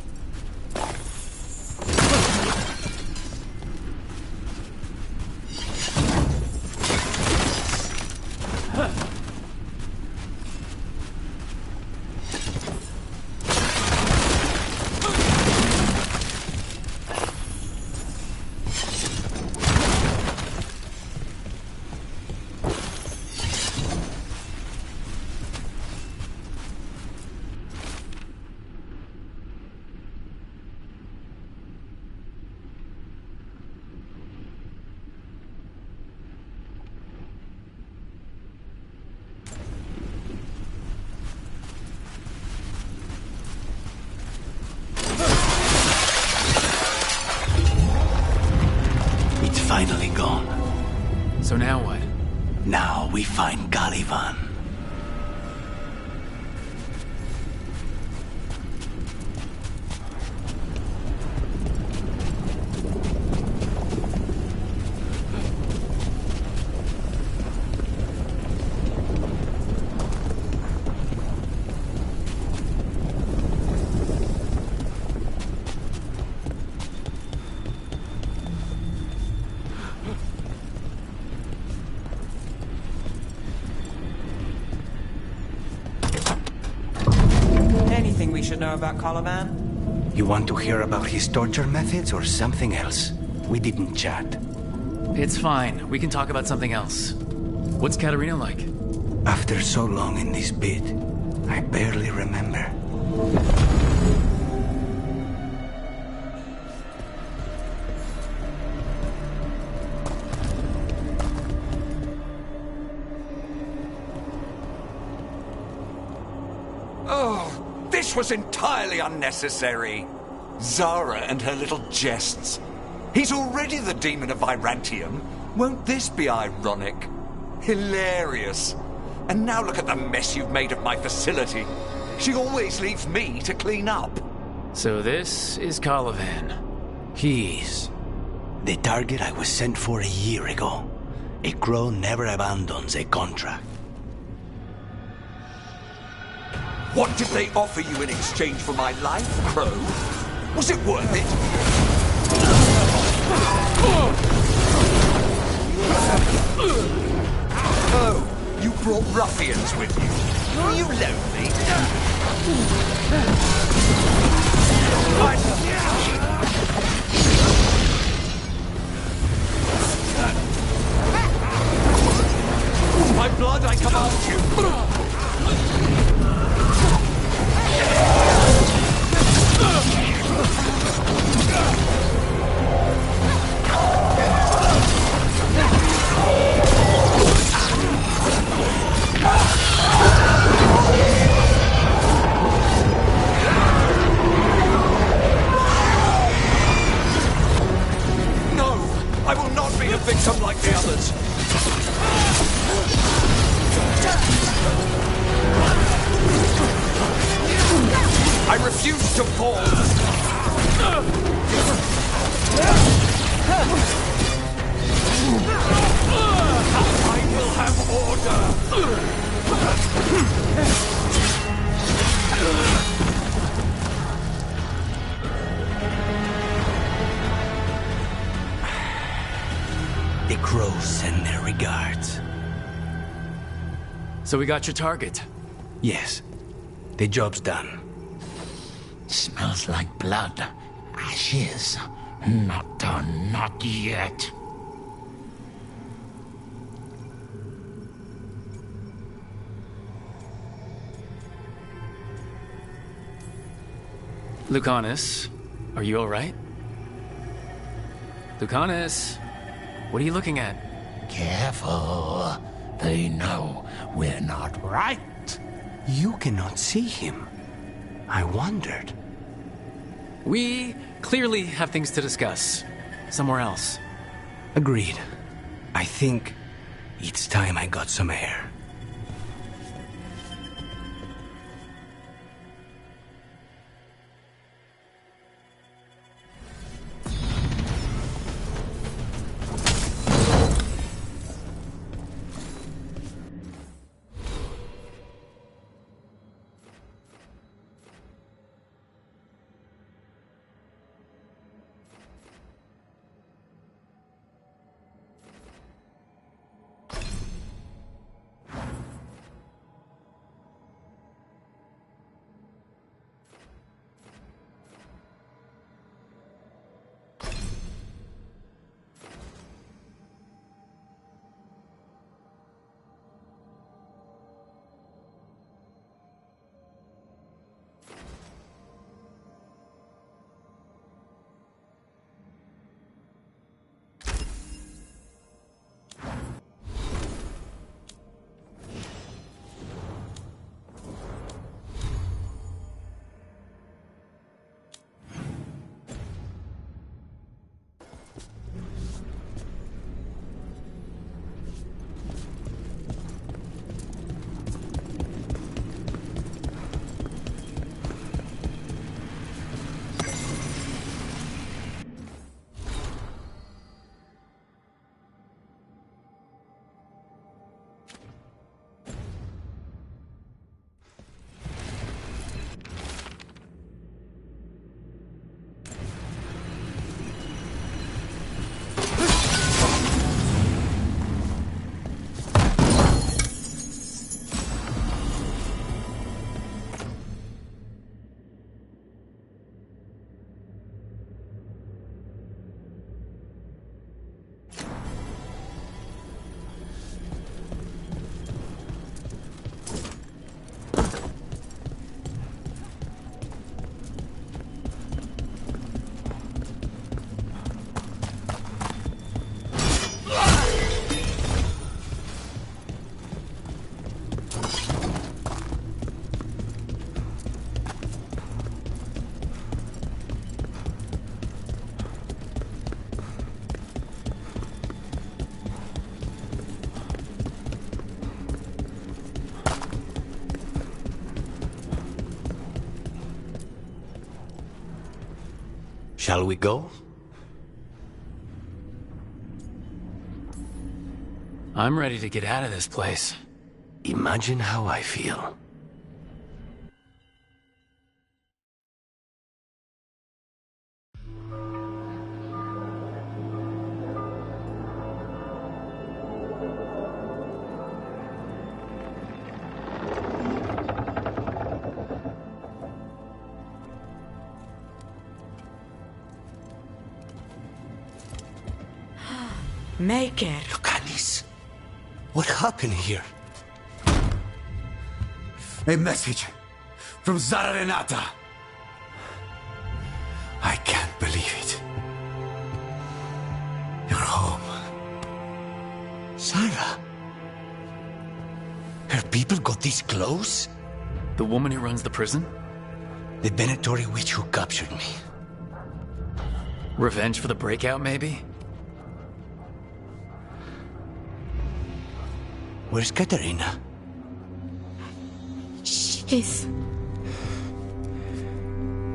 [SPEAKER 7] Finally gone.
[SPEAKER 11] So now what?
[SPEAKER 7] Now we find Caliban.
[SPEAKER 2] should know about Colovan?
[SPEAKER 7] You want to hear about his torture methods or something else? We didn't chat.
[SPEAKER 11] It's fine. We can talk about something else. What's Katarina like?
[SPEAKER 7] After so long in this pit, I barely remember.
[SPEAKER 4] Oh, this was entirely unnecessary. Zara and her little jests. He's already the demon of Virantium. Won't this be ironic? Hilarious. And now look at the mess you've made of my facility. She always leaves me to clean up.
[SPEAKER 11] So this is Colovan.
[SPEAKER 7] He's the target I was sent for a year ago. A crow never abandons a contract.
[SPEAKER 4] What did they offer you in exchange for my life, Crow? Was it worth it? Oh, you brought ruffians with you. Are you lonely? My blood, I command you! I will not be a victim like the others. I refuse to fall. I will have order.
[SPEAKER 7] The crows send their regards.
[SPEAKER 11] So we got your target?
[SPEAKER 7] Yes. The job's done.
[SPEAKER 8] Smells like blood. Ashes. Not done, not yet.
[SPEAKER 11] Lucanus, are you alright? Lucanus, what are you looking at?
[SPEAKER 8] Careful. They know we're not right.
[SPEAKER 7] You cannot see him. I wondered.
[SPEAKER 11] We clearly have things to discuss. Somewhere else.
[SPEAKER 7] Agreed. I think it's time I got some air. Shall we go?
[SPEAKER 11] I'm ready to get out of this place.
[SPEAKER 7] Imagine how I feel.
[SPEAKER 18] Maker.
[SPEAKER 7] Lucanis, what happened here?
[SPEAKER 22] A message from Zara Renata. I can't believe it. You're home.
[SPEAKER 7] Sarah? Her people got this close?
[SPEAKER 11] The woman who runs the prison?
[SPEAKER 7] The Venatori witch who captured me.
[SPEAKER 11] Revenge for the breakout, maybe?
[SPEAKER 7] Where's Katerina?
[SPEAKER 18] She's...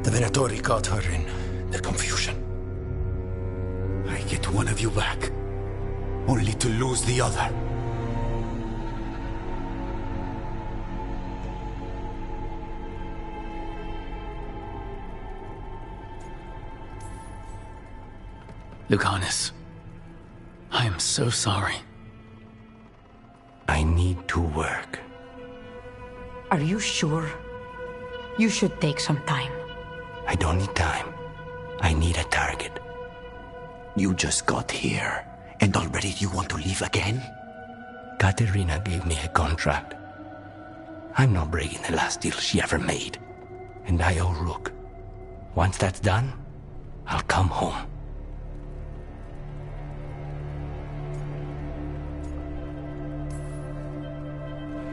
[SPEAKER 22] The Venatori caught her in their confusion. I get one of you back, only to lose the other.
[SPEAKER 11] Lucanis, I am so sorry.
[SPEAKER 7] I need to work.
[SPEAKER 18] Are you sure? You should take some time.
[SPEAKER 7] I don't need time. I need a target.
[SPEAKER 22] You just got here, and already you want to leave again?
[SPEAKER 7] Katerina gave me a contract. I'm not breaking the last deal she ever made. And I owe Rook. Once that's done, I'll come home.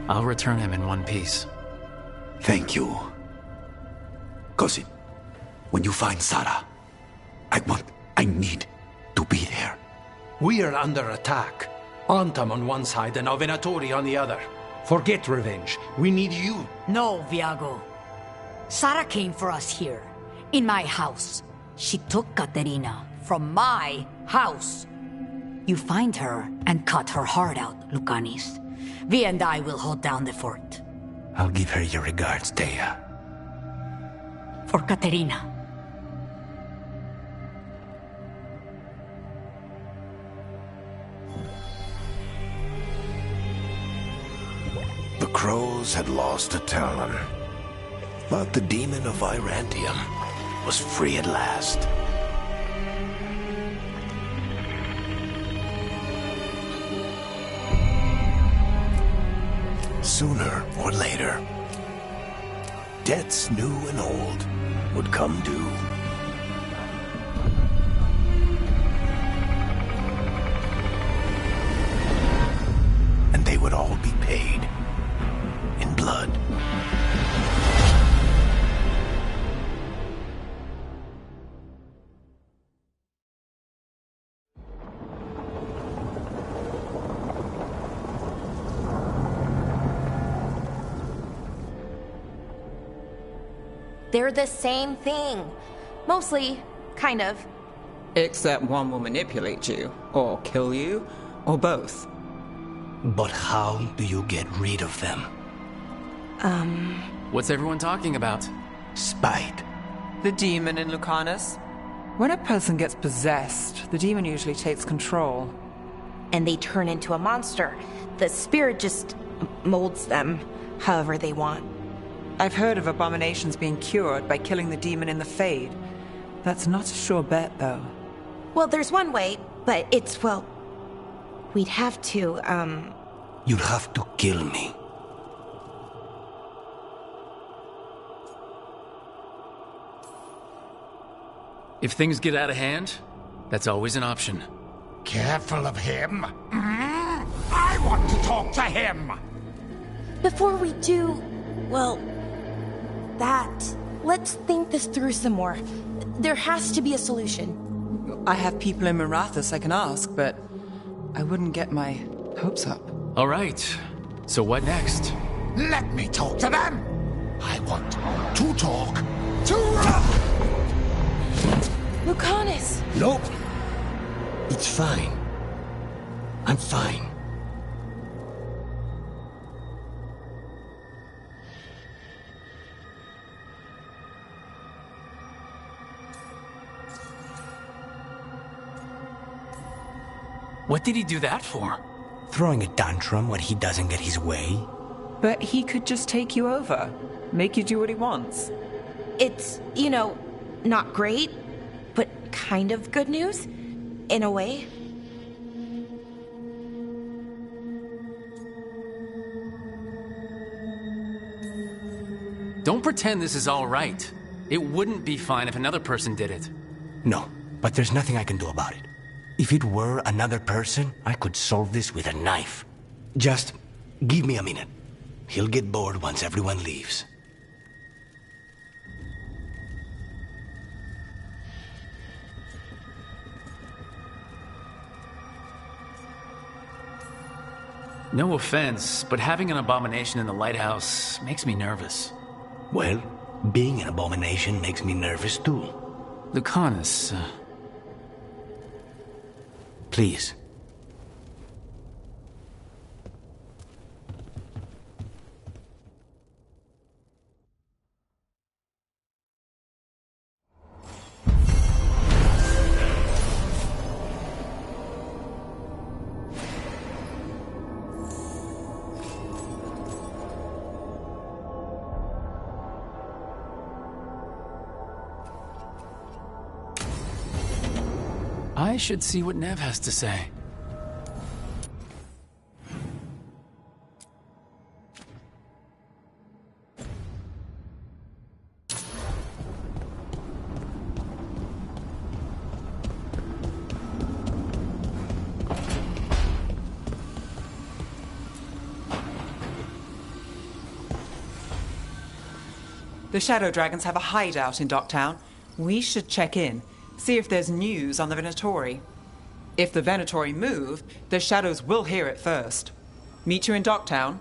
[SPEAKER 11] I'll return him in one piece.
[SPEAKER 22] Thank you. Cousin, when you find Sarah, I need to be there.
[SPEAKER 17] We are under attack. Antam on one side and Venatori on the other. Forget revenge. We need you.
[SPEAKER 18] No, Viago. Sarah came for us here, in my house. She took Katerina from my house. You find her and cut her heart out, Lucanis. Vi and I will hold down the fort.
[SPEAKER 7] I'll give her your regards, Thea.
[SPEAKER 18] For Katerina.
[SPEAKER 22] The crows had lost a talon, but the demon of Virantium was free at last. Sooner or later, debts new and old would come due. And they would all be paid in blood.
[SPEAKER 3] They're the same thing. Mostly, kind of.
[SPEAKER 2] Except one will manipulate you, or kill you, or both.
[SPEAKER 7] But how do you get rid of them?
[SPEAKER 11] What's everyone talking about?
[SPEAKER 7] Spite.
[SPEAKER 2] The demon in Lucanus. When a person gets possessed, the demon usually takes control.
[SPEAKER 3] And they turn into a monster. The spirit just molds them however they want.
[SPEAKER 2] I've heard of abominations being cured by killing the demon in the Fade. That's not a sure bet, though.
[SPEAKER 3] Well, there's one way, but it's, well... We'd have to,
[SPEAKER 7] You'd have to kill me.
[SPEAKER 11] If things get out of hand, that's always an option.
[SPEAKER 8] Careful of him. I want to talk to him.
[SPEAKER 3] Before we do, well, that, let's think this through some more. There has to be a solution.
[SPEAKER 2] I have people in Marathas I can ask, but I wouldn't get my hopes up.
[SPEAKER 11] All right. So what next?
[SPEAKER 8] Let me talk to them. I want to talk to
[SPEAKER 3] Lucanus!
[SPEAKER 7] Nope. It's fine. I'm fine.
[SPEAKER 11] What did he do that for?
[SPEAKER 7] Throwing a tantrum when he doesn't get his way?
[SPEAKER 2] But he could just take you over, make you do what he wants.
[SPEAKER 3] It's, not great, but kind of good news, in a way.
[SPEAKER 11] Don't pretend this is all right. It wouldn't be fine if another person did it.
[SPEAKER 7] No, but there's nothing I can do about it. If it were another person, I could solve this with a knife. Just give me a minute. He'll get bored once everyone leaves.
[SPEAKER 11] No offense, but having an abomination in the lighthouse makes me nervous.
[SPEAKER 7] Well, being an abomination makes me nervous too.
[SPEAKER 11] Lucanus,
[SPEAKER 7] Please.
[SPEAKER 11] I should see what Nev has to say.
[SPEAKER 2] The Shadow Dragons have a hideout in Docktown. We should check in, see if there's news on the Venatori. If the Venatori move, the Shadows will hear it first. Meet you in Docktown.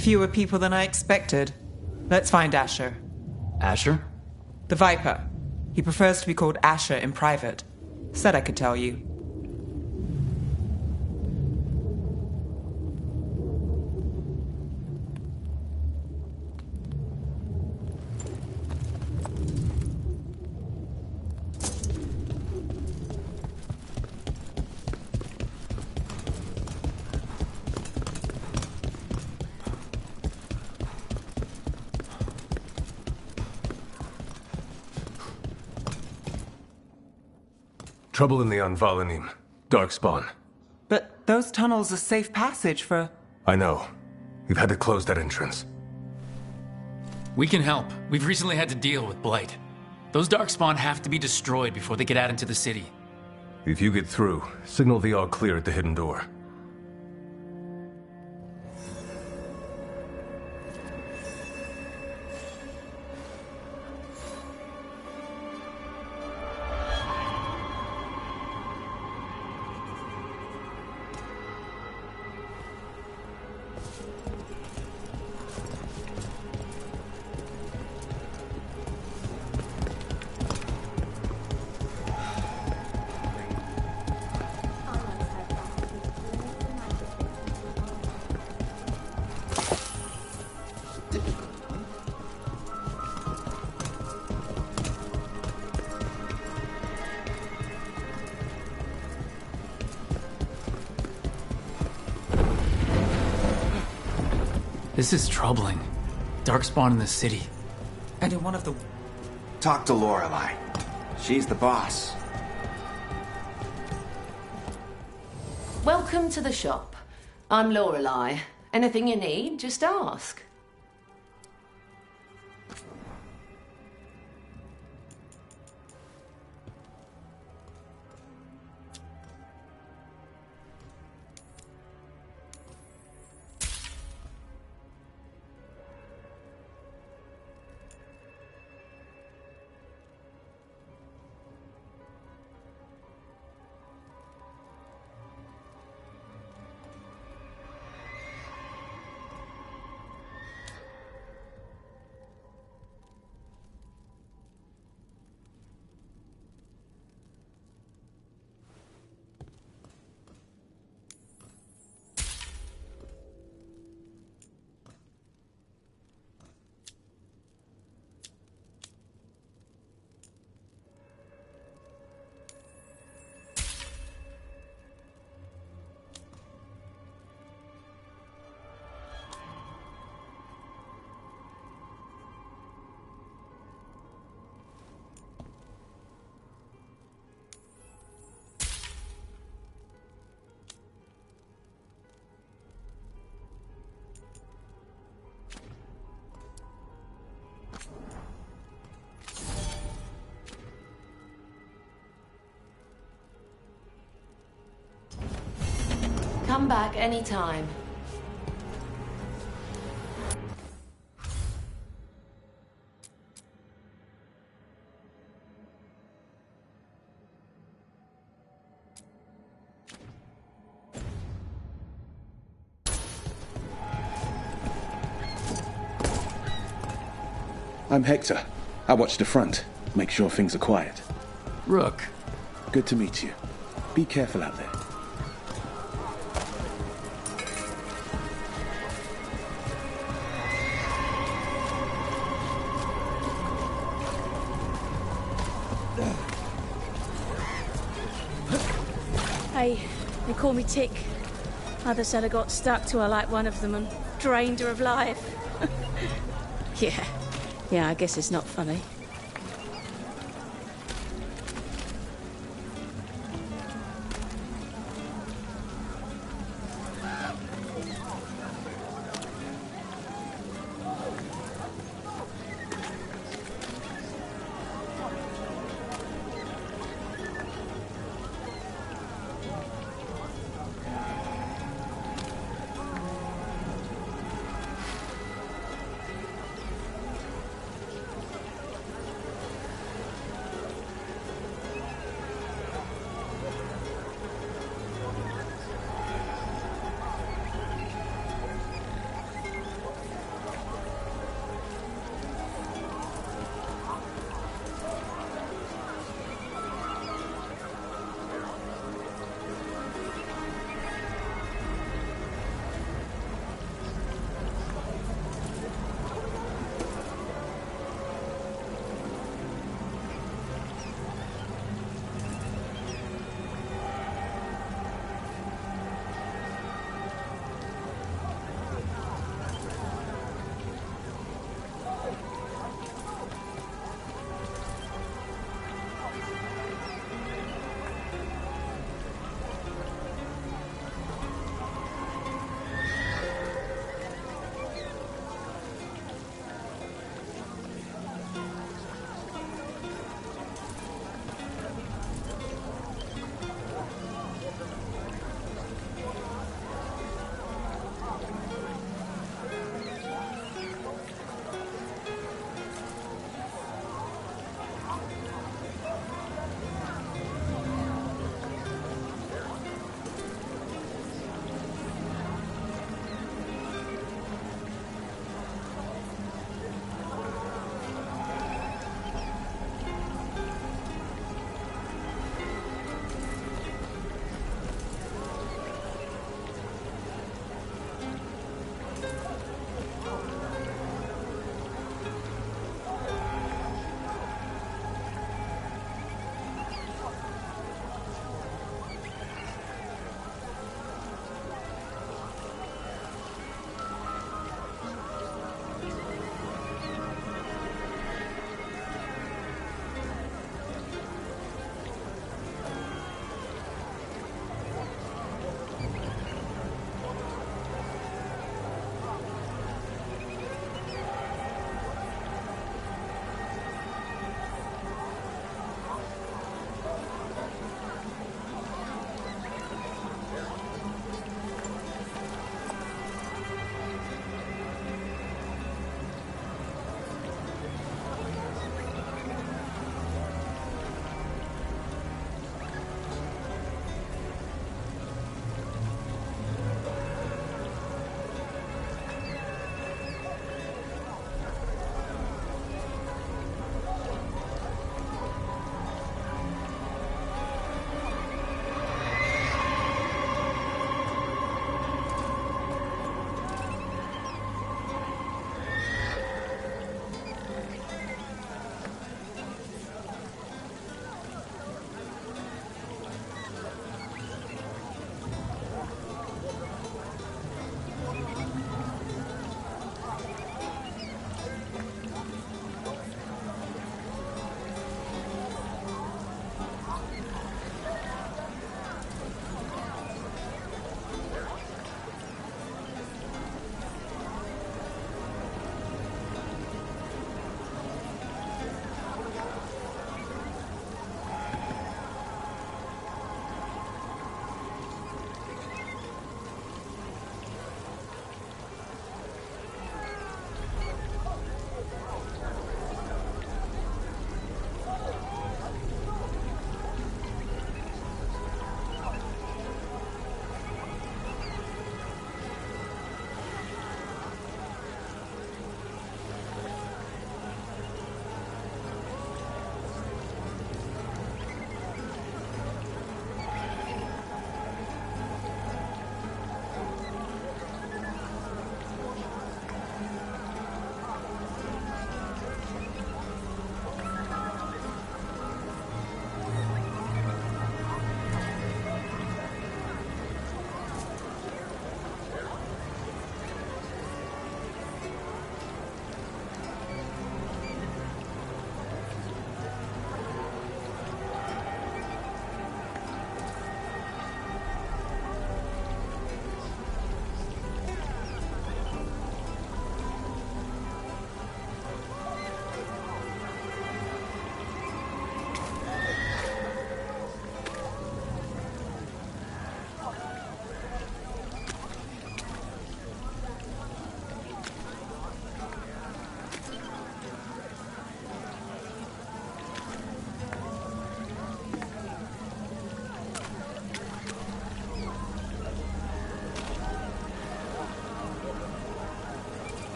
[SPEAKER 2] Fewer people than I expected. Let's find Asher.
[SPEAKER 11] Asher?
[SPEAKER 2] The Viper. He prefers to be called Asher in private. Said I could tell you.
[SPEAKER 1] Trouble in the Anvalanim. Darkspawn.
[SPEAKER 2] But those tunnels are safe passage for...
[SPEAKER 1] I know. We've had to close that entrance.
[SPEAKER 11] We can help. We've recently had to deal with Blight. Those Darkspawn have to be destroyed before they get out into the city.
[SPEAKER 1] If you get through, signal the all clear at the hidden door.
[SPEAKER 11] This is troubling. Darkspawn in the city.
[SPEAKER 2] And in one of the...
[SPEAKER 9] Talk to Lorelei. She's the boss.
[SPEAKER 23] Welcome to the shop. I'm Lorelei. Anything you need, just ask. Come back anytime.
[SPEAKER 24] I'm Hector. I watch the front. Make sure things are quiet.
[SPEAKER 11] Rook.
[SPEAKER 24] Good to meet you. Be careful out there.
[SPEAKER 13] Hey, they call me Tick. Mother said I got stuck to her like one of them and drained her of life. Yeah, I guess it's not funny.